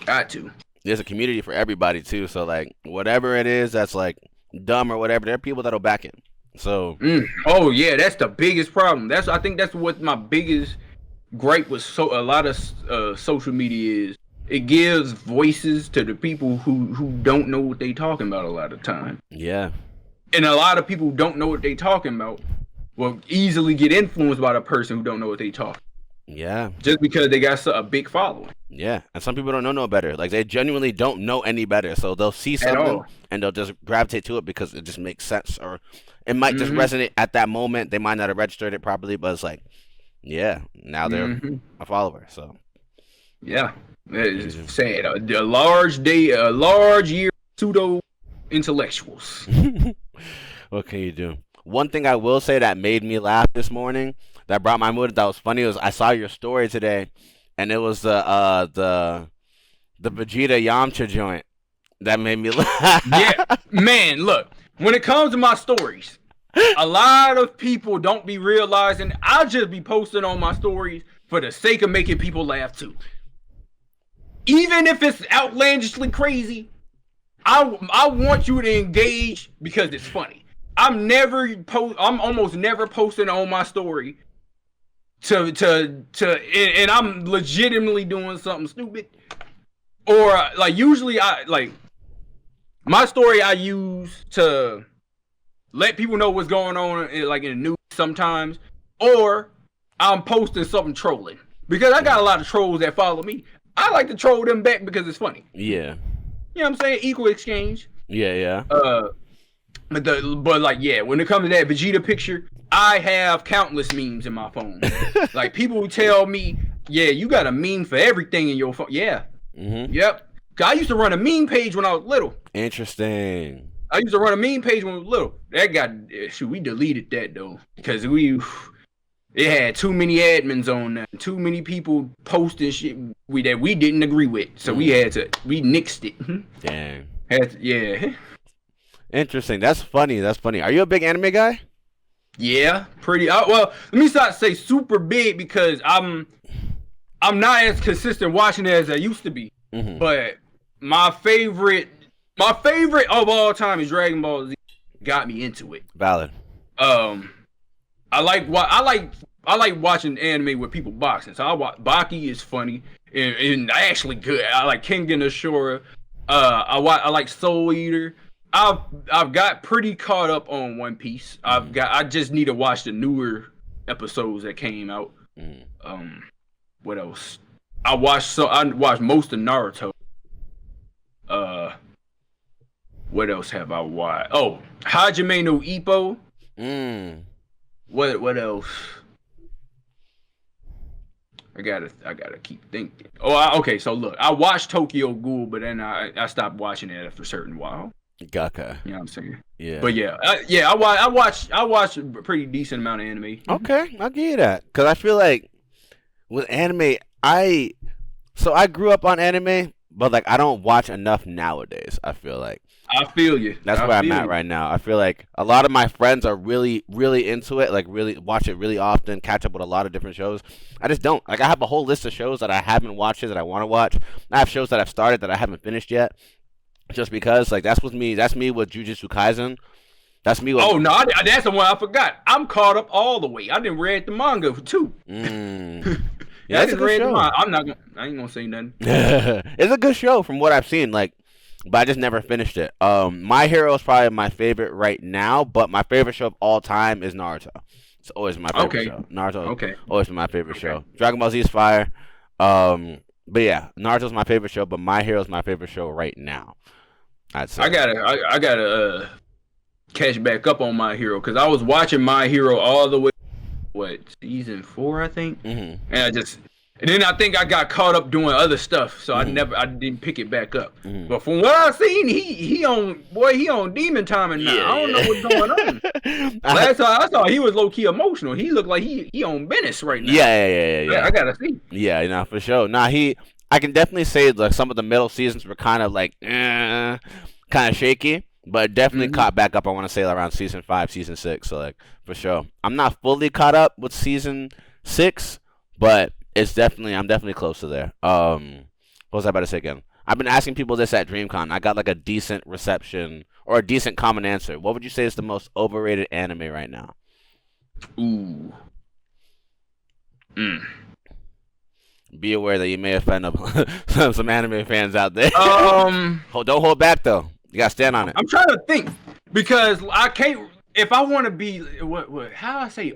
Got to. There's a community for everybody too. So like whatever it is that's like dumb or whatever, there are people that'll back it. So Oh yeah, that's the biggest problem. I think that's what my biggest gripe with a lot of social media is. It gives voices to the people who don't know what they talking about a lot of time, yeah, and a lot of people who don't know what they talking about will easily get influenced by the person who don't know what they talk yeah, just because they got a big following yeah. And some people don't know no better. Like they genuinely don't know any better. So they'll see at something all. and they'll just gravitate to it because it just makes sense, or it might just hmm resonate at that moment. They might not have registered it properly, but it's like, yeah, now they're hmm a follower. So Yeah, you it's sad. A large year of pseudo intellectuals. what can you do? One thing I will say that made me laugh this morning, that brought my mood, that was funny, was I saw your story today, and it was the Vegeta Yamcha joint that made me Yeah, laugh. man, look, when it comes to my stories, a lot of people don't be realizing I'll just be posting on my stories for the sake of making people laugh too. even if it's outlandishly crazy, I want you to engage because it's funny. I'm almost never posting on my story and I'm legitimately doing something stupid. Or like usually my story I use to let people know what's going on in the news sometimes, or I'm posting something trolling because I got a lot of trolls that follow me. I like to troll them back because it's funny. Yeah. You know what I'm saying? Equal exchange. Yeah. But when it comes to that Vegeta picture, I have countless memes in my phone. Like people tell me, yeah, you got a meme for everything in your phone. Yeah. Mm-hmm. Yep. I used to run a meme page when I was little. Interesting. I used to run a meme page when I was little. We deleted that though because it had too many admins on there, too many people posting shit that we didn't agree with. So we nixed it. Dang. Yeah. Interesting. That's funny. Are you a big anime guy? Yeah, pretty. Well, let me not say super big because I'm not as consistent watching it as I used to be. Mm-hmm. But my favorite of all time is Dragon Ball Z. Got me into it. Valid. I like watching anime with people boxing. So I watch Baki is funny and actually good. I like Kengan Ashura. I like Soul Eater. I've got pretty caught up on One Piece. I just need to watch the newer episodes that came out. What else? I watched most of Naruto. What else have I watched? Oh, Hajime no Ippo. What else? I gotta keep thinking. Okay. So look, I watched Tokyo Ghoul, but then I stopped watching it after a certain while. Gaka. You know what I'm saying? Yeah. But I watched a pretty decent amount of anime. Okay, I'll give you that. Because I feel like with anime, I grew up on anime, but like I don't watch enough nowadays. I feel like. I feel you. That's where I'm at right now. I feel like a lot of my friends are really, really into it. Like really watch it really often. Catch up with a lot of different shows. I just don't. Like I have a whole list of shows that I haven't watched that I want to watch. I have shows that I've started that I haven't finished yet. Just because, like, that's me with Jujutsu Kaisen. That's me with... Oh, no, that's the one I forgot. I'm caught up all the way. I didn't read the manga, too. Yeah, that's a good show. I ain't gonna say nothing. It's a good show from what I've seen, like, but I just never finished it. My Hero is probably my favorite right now, but my favorite show of all time is Naruto. It's always my favorite show. Naruto always been my favorite show. Dragon Ball Z is fire. But yeah, Naruto's my favorite show, but My Hero is my favorite show right now. I'd say. I gotta catch back up on My Hero because I was watching My Hero all the way, season 4 I think, and then I think I got caught up doing other stuff, so I didn't pick it back up. But from what I've seen, he on demon timing now. I don't know what's going on. Last time I saw he was low key emotional. He looked like he on business right now. Yeah. I gotta see. Yeah, for sure. I can definitely say like some of the middle seasons were kind of like kind of shaky, but definitely caught back up. I want to say around season 5, season 6. So like for sure, I'm not fully caught up with season 6, but I'm definitely close to there. What was I about to say again? I've been asking people this at DreamCon. I got like a decent reception or a decent common answer. What would you say is the most overrated anime right now? Ooh. Be aware that you may offend some anime fans out there. Don't hold back though. You gotta stand on it. I'm trying to think because I can't. If I want to be how I say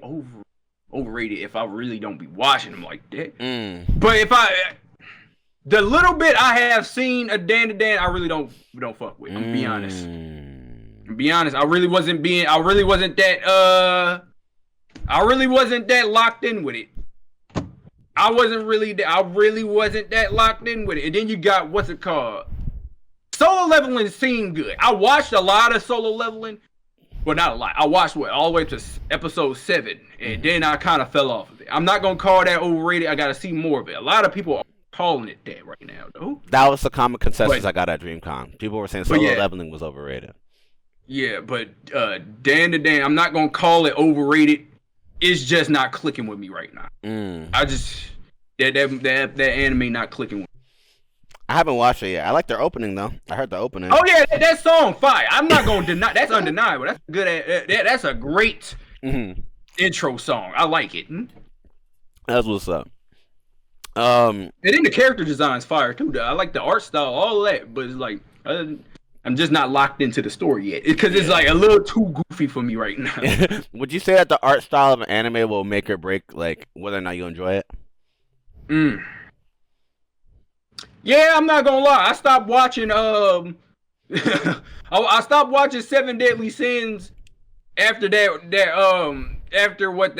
overrated if I really don't be watching them like that. But the little bit I have seen of Dan to Dan, I really don't fuck with. I'm be honest. I really wasn't that locked in with it. I really wasn't that locked in with it. And then you got what's it called? Solo Leveling seemed good. I watched a lot of Solo Leveling. Well, not a lot. I watched all the way to episode 7, and then I kind of fell off of it. I'm not gonna call that overrated. I gotta see more of it. A lot of people are calling it that right now, though. That was the common consensus I got at DreamCon. People were saying Solo Leveling was overrated. Yeah, but Dan to Dan, I'm not gonna call it overrated. It's just not clicking with me right now. I just that anime not clicking with me. haven't watched it yet. I like their opening though. I heard the opening. Oh yeah, that song fire. I'm not gonna deny that's undeniable. That's good. That's a great intro song. I like it. That's what's up. And then the character design's fire too. I like the art style, all of that. But it's like I'm just not locked into the story yet because it's like a little too goofy for me right now. Would you say that the art style of an anime will make or break like whether or not you enjoy it? Yeah, I'm not gonna lie. I stopped watching. I stopped watching Seven Deadly Sins after that. After what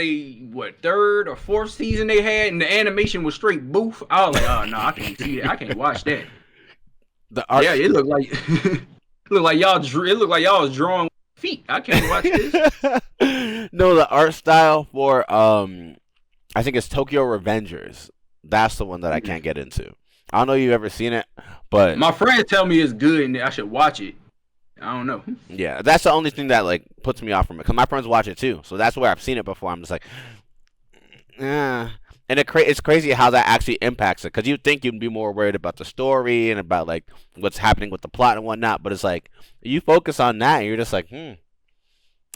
third or fourth season they had, and the animation was straight boof. I was like, oh no, I can't see that. I can't watch that. The art. Yeah, it looked like y'all. It looked like y'all was drawing with feet. I can't watch this. No, the art style for I think it's Tokyo Revengers. That's the one that I can't get into. I don't know if you've ever seen it, but my friends tell me it's good and I should watch it. I don't know. Yeah, that's the only thing that like puts me off from it. Because my friends watch it too, so that's where I've seen it before. I'm just like, and it's crazy how that actually impacts it. Because you'd think you'd be more worried about the story and about like what's happening with the plot and whatnot, but it's like you focus on that and you're just like, I'm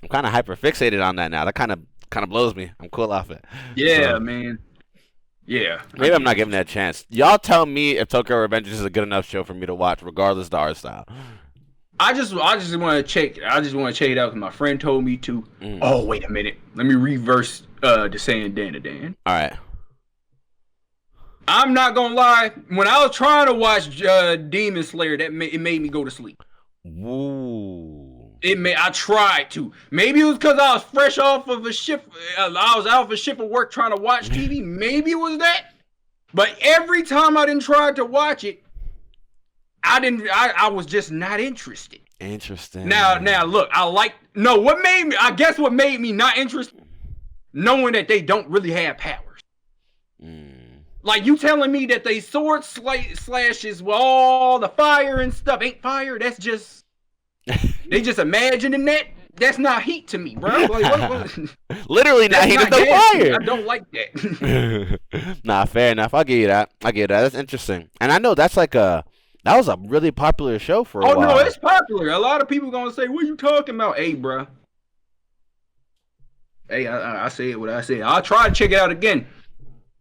kind of hyper fixated on that now. That kind of blows me. I'm cool off it. Yeah, so, man. Yeah. Maybe I'm not giving that a chance. Y'all tell me if Tokyo Revengers is a good enough show for me to watch, regardless of the art style. I just want to check. I just want to check it out because my friend told me to. Oh, wait a minute. Let me reverse the saying Dan. All right. I'm not gonna lie. When I was trying to watch Demon Slayer, it made me go to sleep. Woo. I tried to. Maybe it was because I was fresh off of a shift. I was out of a shift of work trying to watch TV. Maybe it was that. But every time I didn't try to watch it, I was just not interested. Interesting. Now look, what made me not interested? Knowing that they don't really have powers. Like you telling me that they sword slashes with all the fire and stuff ain't fire? That's just they just imagining that. That's not heat to me, bro. Like, what? Literally not heat, it's no fire. I don't like that. Nah, fair enough. I'll give you that. That's interesting. And I know that was a really popular show for a while. Oh no, it's popular. A lot of people gonna say, "What are you talking about?" Hey, bro. Hey, I say what I say. I'll try to check it out again,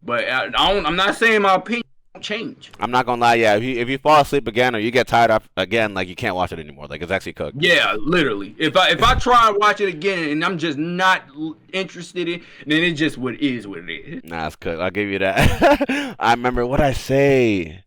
but I'm not saying my opinion won't change. I'm not gonna lie. Yeah, if you fall asleep again or you get tired of again, like you can't watch it anymore. Like it's actually cooked. Yeah, literally. If I try to watch it again and I'm just not interested in, then it just what it is. Nah, it's cooked. I'll give you that. I remember what I say.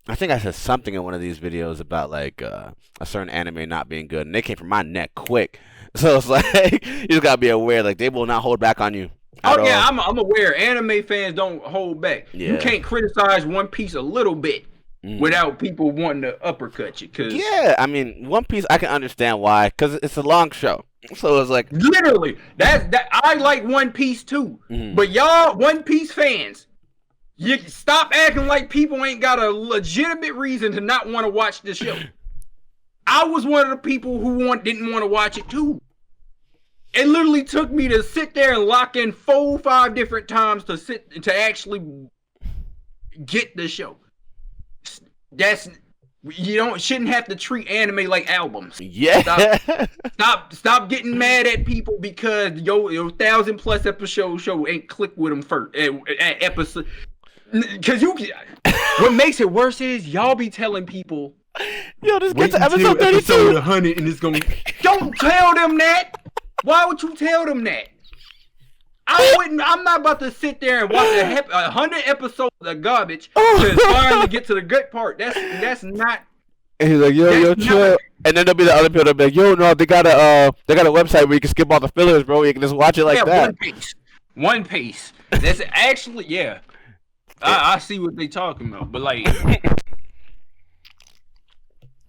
I think I said something in one of these videos about like a certain anime not being good, and they came from my neck quick. So it's like you just gotta be aware, like they will not hold back on you. Oh yeah, I'm aware. Anime fans don't hold back. Yeah. You can't criticize One Piece a little bit without people wanting to uppercut you. Yeah, I mean One Piece, I can understand why, because it's a long show. So it's like literally that I like One Piece too, but y'all One Piece fans. You stop acting like people ain't got a legitimate reason to not want to watch this show. I was one of the people who didn't want to watch it too. It literally took me to sit there and lock in 4 or 5 different times to actually get the show. Shouldn't have to treat anime like albums. Yeah. Stop getting mad at people because your 1,000+ episode show ain't click with them first episode. Because what makes it worse is y'all be telling people, yo, just get to episode 32. Episode 100 and it's gonna. Don't tell them that. Why would you tell them that? I'm not about to sit there and watch 100 episodes of garbage to finally get to the good part. That's not. And he's like, yo, chill. And then there'll be the other people that'll be like, yo, no, they got a website where you can skip all the fillers, bro. You can just watch it like that. One piece. That's actually, yeah. I see what they talking about, but like,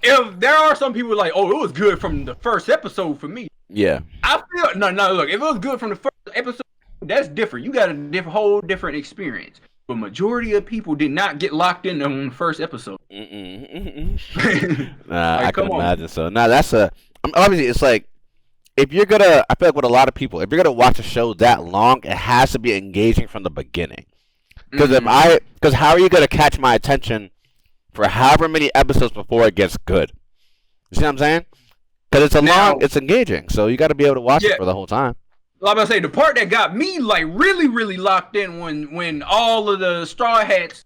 if there are some people like, oh, it was good from the first episode for me. Yeah. I feel no. Look, if it was good from the first episode, that's different. You got a whole different experience. But majority of people did not get locked in on the first episode. Nah, like, I can imagine. So, that's obviously it's like if you're gonna. I feel like with a lot of people, if you're gonna watch a show that long, it has to be engaging from the beginning. Because how are you gonna catch my attention for however many episodes before it gets good. You see what I'm saying? Because it's engaging, so you got to be able to watch it for the whole time. Like I say, the part that got me like really, really locked in when all of the Straw Hats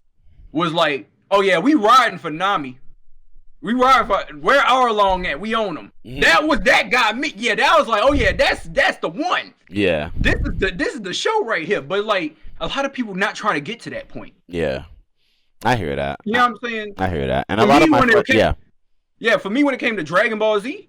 was like, oh yeah, we riding for Nami. We riding for where Arlong at? We own them. Mm-hmm. That got me. Yeah, that was like, oh yeah, that's the one. Yeah. This is the show right here. But like a lot of people not trying to get to that point. Yeah. I hear that. You know what I'm saying? I hear that. And a lot of my friends, yeah, for me when it came to Dragon Ball Z,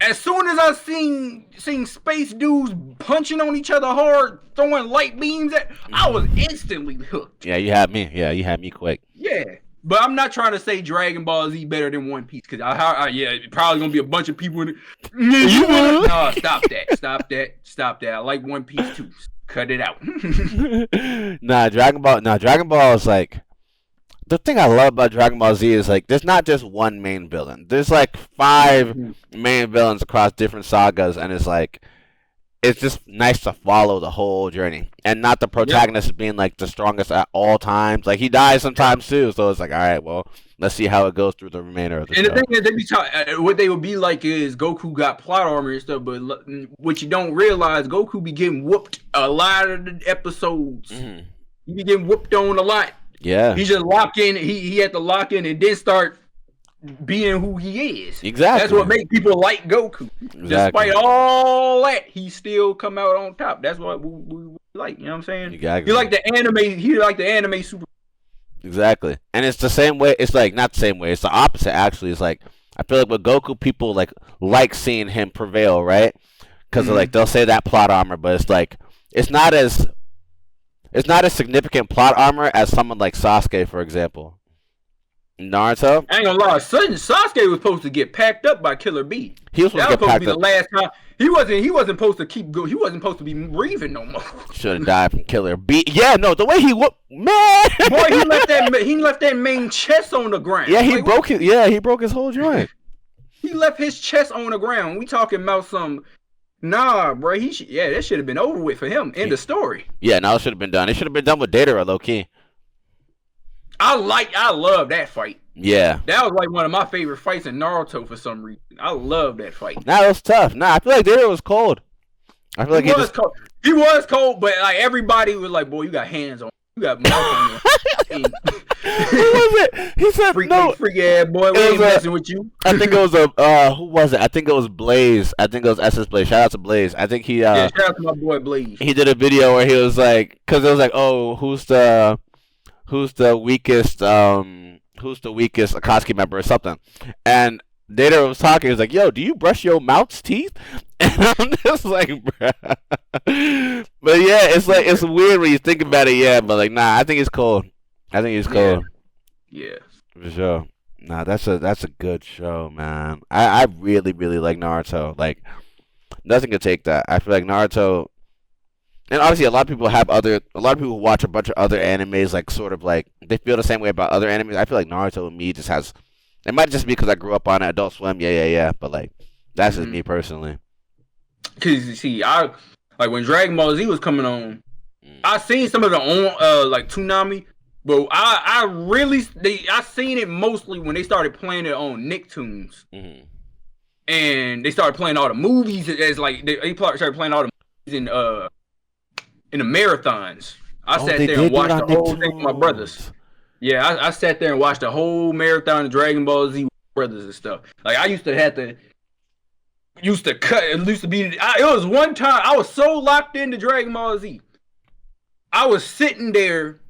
as soon as I seen space dudes punching on each other hard, throwing light beams I was instantly hooked. Yeah, you had me. Yeah, you had me quick. Yeah. But I'm not trying to say Dragon Ball Z better than One Piece, because probably gonna be a bunch of people in it. No, stop that. I like One Piece too. Cut it out. Dragon Ball is like, the thing I love about Dragon Ball Z is like there's not just one main villain. There's like 5 main villains across different sagas, and it's just nice to follow the whole journey, and not the protagonist being like the strongest at all times. Like he dies sometimes too, so it's like, all right, well, let's see how it goes through the remainder of the show. And the thing is, what they would be like is Goku got plot armor and stuff, but what you don't realize, Goku be getting whooped a lot of the episodes. Mm-hmm. He be getting whooped on a lot. Yeah, he just lock in. He had to lock in and then start being who he is. Exactly. That's what makes people like Goku. Exactly. Despite all that, he still come out on top. That's what we like. You know what I'm saying? Exactly. He like the anime super. Exactly. And it's the same way. It's like not the same way. It's the opposite actually. It's like I feel like with Goku, people like seeing him prevail, right? Because like they'll say that plot armor, but it's like it's not as significant plot armor as someone like Sasuke, for example. Naruto. I ain't gonna lie, Sasuke was supposed to get packed up by Killer B. He was supposed to be the last time. He wasn't supposed to keep going. He wasn't supposed to be breathing no more. Should have died from Killer B. Yeah, no, the way he whooped, man. Boy, he left that main chest on the ground. Yeah, he broke his whole joint. He left his chest on the ground. We talking about some. Nah, bro. That should have been over with for him. End of story. Yeah, no, it should have been done. It should have been done with Datara, low key. I love that fight. Yeah. That was like one of my favorite fights in Naruto for some reason. I love that fight. Nah, it was tough. Nah, I feel like Datara was cold. I feel like cold. He was cold, but like everybody was like, boy, you got hands on. You got mouth on you. Who was it? He said freak ass boy. We ain't messing with you. I think it was who was it? I think it was Blaze. I think it was SS Blaze. Shout out to Blaze. I think he shout out to my boy Blaze. He did a video where he was like, because it was like, oh, who's the weakest Akatsuki member or something, and Data was talking. He was like, yo, do you brush your mouth's teeth? And I'm just like, bruh. But yeah, it's like, it's weird when you think about it. Yeah, but like, nah, I think it's cold. Yeah, for sure. Nah, that's a good show, man. I really, really like Naruto. Like, nothing could take that. I feel like Naruto. And obviously, a lot of people watch a bunch of other animes, like, sort of like, they feel the same way about other animes. I feel like Naruto and me just has, it might just be because I grew up on Adult Swim, yeah, but, like, that's just me personally. Because, you see, like, when Dragon Ball Z was coming on, I seen some of it on, like, Toonami, but I seen it mostly when they started playing it on Nicktoons. Mm-hmm. And they started playing all the movies, as, like, they started playing all the movies in the marathons. I sat there and watched the whole thing with my brothers. Yeah, I sat there and watched the whole marathon of Dragon Ball Z with my brothers and stuff. Like, I used to cut. It was one time I was so locked into Dragon Ball Z. I was sitting there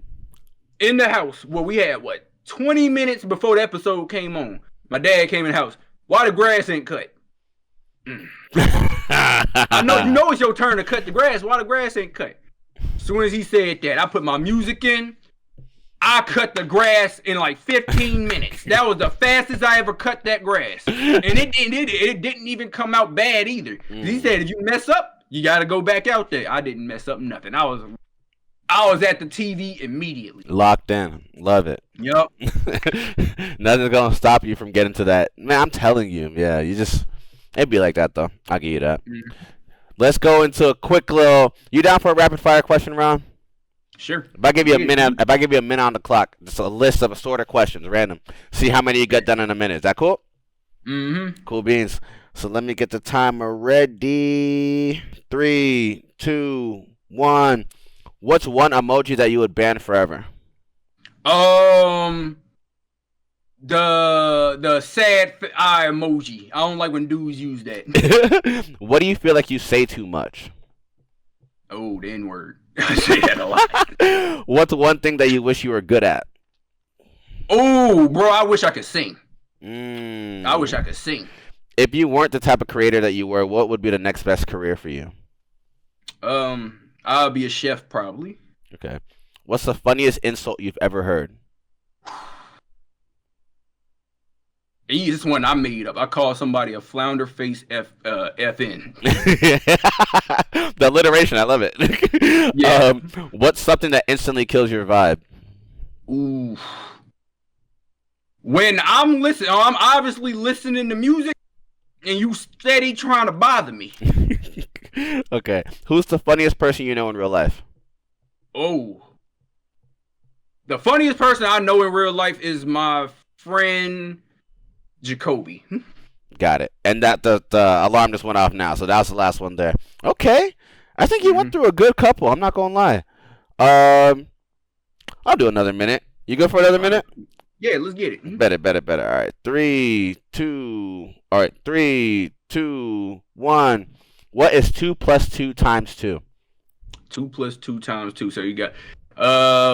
in the house where we had 20 minutes before the episode came on. My dad came in the house. Why the grass ain't cut? I know you know it's your turn to cut the grass. Why the grass ain't cut? As soon as he said that, I put my music in. I cut the grass in like 15 minutes. That was the fastest I ever cut that grass. And it didn't even come out bad either. He said, if you mess up, you got to go back out there. I didn't mess up nothing. I was at the TV immediately. Locked in. Love it. Yup. Nothing's going to stop you from getting to that. Man, I'm telling you. Yeah, it'd be like that, though. I'll give you that. Let's go into a quick little... You down for a rapid-fire question round? Sure. If I give you a minute on the clock, just a list of assorted questions, random. See how many you got done in a minute. Is that cool? Mm-hmm. Cool beans. So let me get the timer ready. 3, 2, 1. What's one emoji that you would ban forever? The sad eye emoji. I don't like when dudes use that. What do you feel like you say too much? Oh, the N-word. I say that a lot. What's one thing that you wish you were good at? Oh, bro, I wish I could sing. Mm. I wish I could sing. If you weren't the type of creator that you were, what would be the next best career for you? I'll be a chef probably. Okay. What's the funniest insult you've ever heard? This one I made up. I called somebody a flounder face FN. The alliteration, I love it. Yeah. What's something that instantly kills your vibe? Ooh. When I'm listening, I'm obviously listening to music, and you steady trying to bother me. Okay. Who's the funniest person you know in real life? Oh. The funniest person I know in real life is my friend Jacoby. Got it. And that the alarm just went off now, so that was the last one there. Okay. I think you went through a good couple. I'm not gonna lie. I'll do another minute. You good for another minute? Yeah, let's get it. Better. All right. 3, 2. All right. 3, 2, 1. What is 2 plus 2 times 2? 2 plus 2 times 2. So you got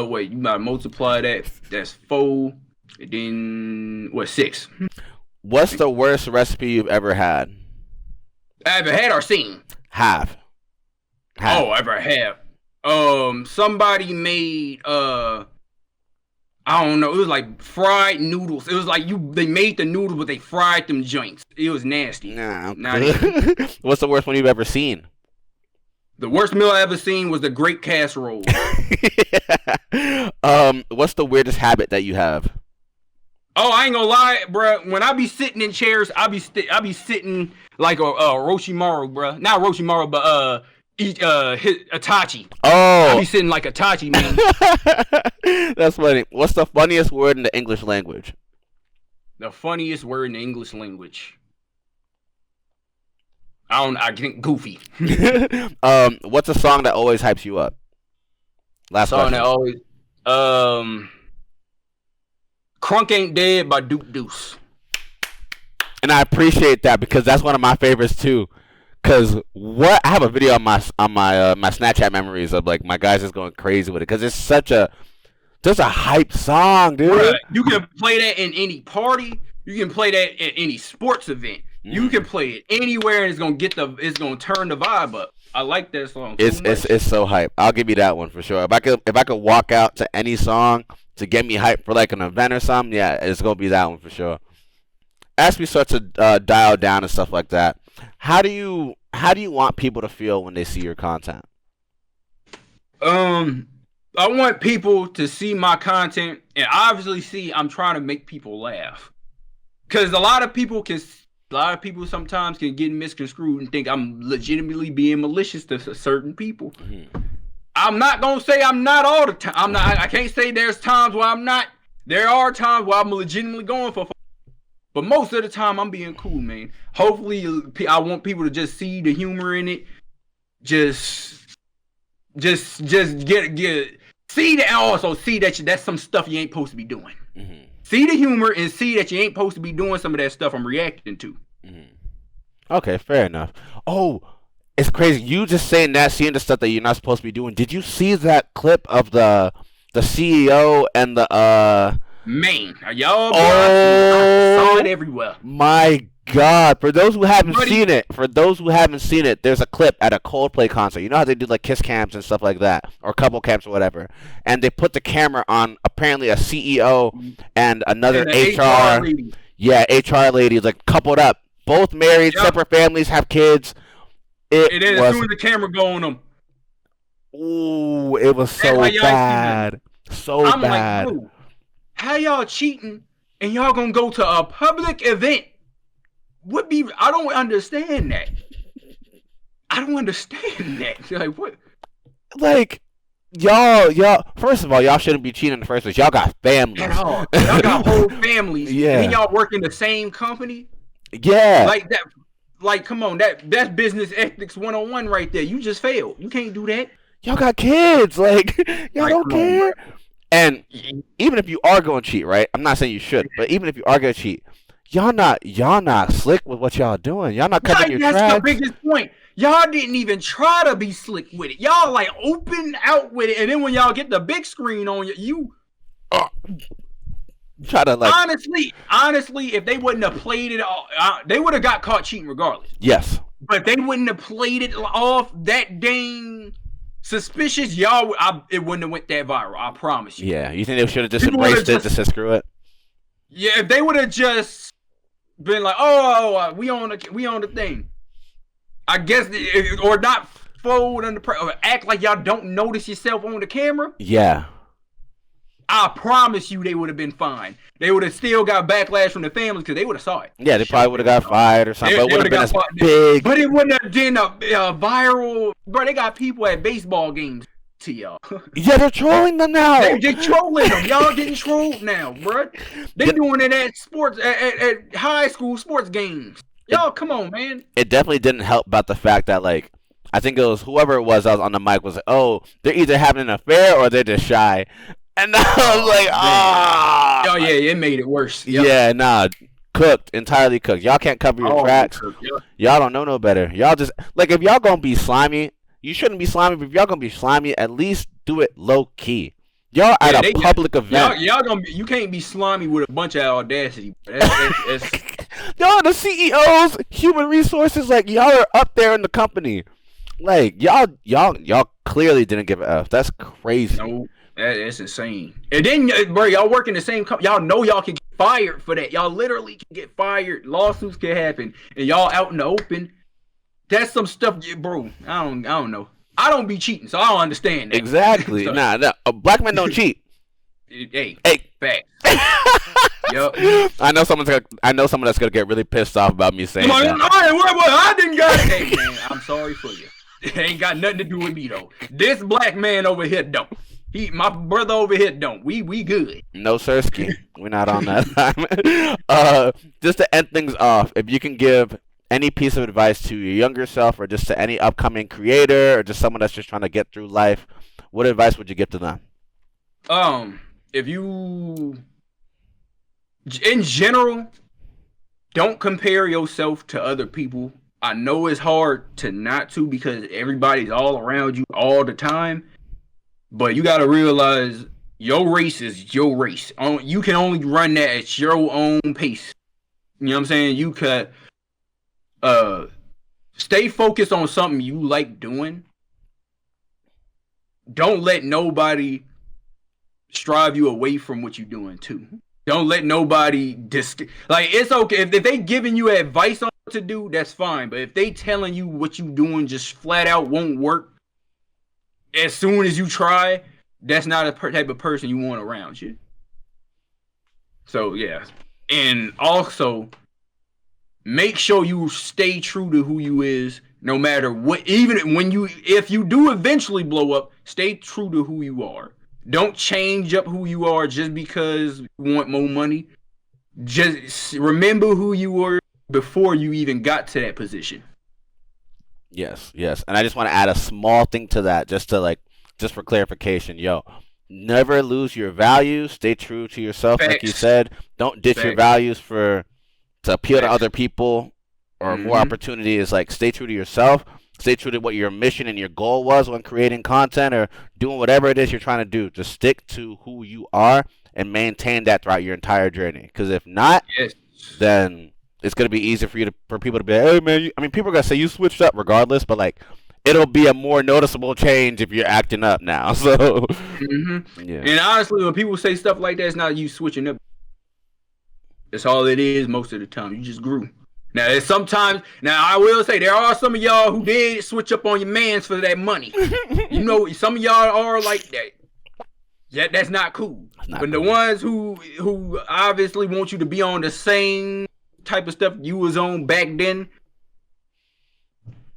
wait, you gotta multiply that. That's 4. And then 6. What's the worst recipe you've ever had? Ever had or seen? Have. Oh, ever have. Somebody made I don't know. It was like fried noodles. It was like they made the noodles, but they fried them joints. It was nasty. Nah. What's the worst one you've ever seen? The worst meal I ever seen was the Great Casserole. What's the weirdest habit that you have? Oh, I ain't gonna lie, bro. When I be sitting in chairs, I be sitting like a Orochimaru, bro. Not Orochimaru, but Itachi. Oh, I be sitting like Itachi, man. That's funny. What's the funniest word in the English language? The funniest word in the English language. I think goofy. What's a song that always hypes you up? Last song question. That always Crunk Ain't Dead by Duke Deuce. And I appreciate that because that's one of my favorites too. Cause I have a video on my Snapchat memories of like my guys just going crazy with it. Cause it's such a hype song, dude. Bruh, you can play that in any party. You can play that at any sports event. You can play it anywhere, and it's gonna turn the vibe up. I like that song. It's so hype. I'll give you that one for sure. If I could walk out to any song to get me hyped for like an event or something, yeah, it's gonna be that one for sure. As we start to dial down and stuff like that, how do you want people to feel when they see your content? I want people to see my content and obviously see I'm trying to make people laugh. Cause a lot of people sometimes can get misconstrued and think I'm legitimately being malicious to certain people. Mm-hmm. I'm not gonna say I'm not all the time. I can't say there's times where I'm not. There are times where I'm legitimately going for. But most of the time, I'm being cool, man. Hopefully, I want people to just see the humor in it. Just get see that, and also see that that's some stuff you ain't supposed to be doing. Mm-hmm. See the humor and see that you ain't supposed to be doing some of that stuff I'm reacting to. Mm-hmm. Okay, fair enough. Oh, it's crazy. You just saying that, seeing the stuff that you're not supposed to be doing. Did you see that clip of the CEO and the Man, y'all saw it everywhere. My God, for those who haven't seen it, there's a clip at a Coldplay concert. You know how they do like kiss cams and stuff like that, or couple cams or whatever, and they put the camera on apparently a CEO and another HR lady. Yeah, HR ladies like coupled up, both married, separate families, have kids. And then as soon as the camera go on them, ooh, it was so bad, so I'm bad. Like, bro, how y'all cheating and y'all gonna go to a public event? I don't understand that. Like what? Like y'all. First of all, y'all shouldn't be cheating in the first place. Y'all got families. At all. Y'all got whole families. Yeah. And then y'all work in the same company. Yeah. Like that. Like, come on, that's business ethics 101 right there. You just failed. You can't do that. Y'all got kids. Like, y'all don't care. Bro. And even if you are going to cheat, right? I'm not saying you should, but even if you are going to cheat, y'all not slick with what y'all doing. Y'all not covering your tracks. That's the biggest point. Y'all didn't even try to be slick with it. Y'all like open out with it, and then when y'all get the big screen on you try to like. Honestly, if they wouldn't have played it, they would have got caught cheating regardless. Yes. But they wouldn't have played it off that dang suspicious. It wouldn't have went that viral. I promise you. Yeah, you think they should have just embraced it, just said screw it? Yeah, if they would have just been like, oh, we on the thing. I guess, or not fold under or act like y'all don't notice yourself on the camera. Yeah. I promise you they would have been fine. They would have still got backlash from the families because they would have saw it. Yeah, they probably would have got fired or something. But it would have been as big. But it wouldn't have been a viral. Bro, they got people at baseball games to y'all. Yeah, they're trolling them now. They're trolling them. Y'all getting trolled now, bro. They doing it at sports, at high school sports games. Y'all, come on, man. It definitely didn't help about the fact that, like, I think it was whoever it was that was on the mic was like, oh, they're either having an affair or they're just shy. And I was like, ah. Oh, yeah, it made it worse. Yep. Yeah, nah, entirely cooked. Y'all can't cover your tracks. Yep. Y'all don't know no better. Y'all just, like, if y'all gonna be slimy, you shouldn't be slimy, but if y'all gonna be slimy, at least do it low key. Y'all at a public event. You can't be slimy with a bunch of audacity. That's Y'all the CEOs, human resources, like y'all are up there in the company. Like y'all clearly didn't give a F. That's crazy. No, that's insane. And then, bro, y'all work in the same company. Y'all know y'all can get fired for that. Y'all literally can get fired. Lawsuits can happen, and y'all out in the open. That's some stuff, bro. I don't know. I don't be cheating, so I don't understand that. Exactly. So, nah, black men don't cheat. Hey, fact. Yep. I know someone that's gonna get really pissed off about me saying that. I didn't got it. Hey, man, I'm sorry for you. It ain't got nothing to do with me though. This black man over here don't. My brother over here don't. We good. No sirski. We're not on that. Just to end things off, if you can give any piece of advice to your younger self, or just to any upcoming creator, or just someone that's just trying to get through life, what advice would you give to them? If you, in general, don't compare yourself to other people. I know it's hard to not to because everybody's all around you all the time, but you got to realize your race is your race. You can only run that at your own pace. You know what I'm saying? You could stay focused on something you like doing. Don't let nobody strive you away from what you're doing too. Don't let nobody it's okay if they giving you advice on what to do, that's fine. But if they telling you what you doing just flat out won't work as soon as you try, that's not a type of person you want around you. So yeah, and also make sure you stay true to who you is, no matter what. Even if you do eventually blow up, stay true to who you are. Don't change up who you are just because you want more money. Just remember who you were before you even got to that position. Yes. And I just want to add a small thing to that, just for clarification. Never lose your values. Stay true to yourself, Facts. like you said. Don't ditch your values to appeal to other people or more opportunities. Like, stay true to yourself. Stay true to what your mission and your goal was when creating content or doing whatever it is you're trying to do. Just stick to who you are and maintain that throughout your entire journey. Because if not, then it's going to be easier for people to be like, hey, man, people are going to say you switched up regardless, but, like, it'll be a more noticeable change if you're acting up now. So, yeah. And honestly, when people say stuff like that, it's not you switching up. That's all it is most of the time. You just grew. Now, I will say there are some of y'all who did switch up on your mans for that money. Some of y'all are like that. Yeah, that's not cool. The ones who obviously want you to be on the same type of stuff you was on back then,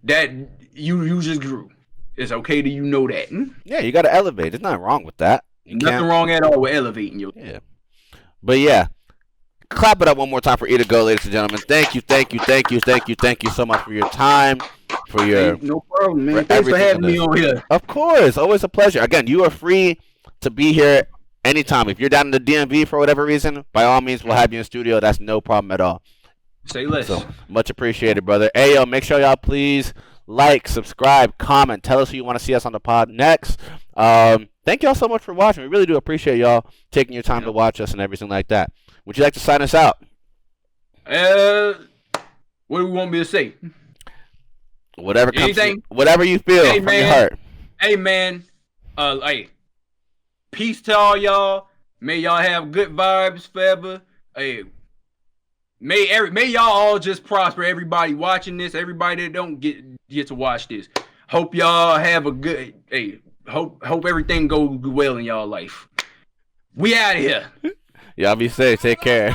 that you just grew. It's okay to know that. Yeah, you got to elevate. There's nothing wrong with that. Nothing wrong at all with elevating you. Yeah. But yeah, clap it up one more time for ETHAGOAT, ladies and gentlemen. Thank you so much for your time, for your no problem, man. Thanks for having me on here. Of course, always a pleasure. Again, you are free to be here anytime. If you're down in the DMV for whatever reason, by all means, we'll have you in studio. That's no problem at all. Say less. So much appreciated, brother. Hey, yo, make sure y'all please like, subscribe, comment, tell us who you want to see us on the pod next. Thank y'all so much for watching. We really do appreciate y'all taking your time to watch us and everything like that. Would you like to sign us out? What do we want me to say? Whatever comes, whatever you feel from your heart. Hey, man. Peace to all y'all. May y'all have good vibes forever. Hey, may y'all all just prosper. Everybody watching this, everybody that don't get to watch this. Hope y'all have a good. Hey, hope everything goes well in y'all life. We out of here. Y'all be safe. Take care.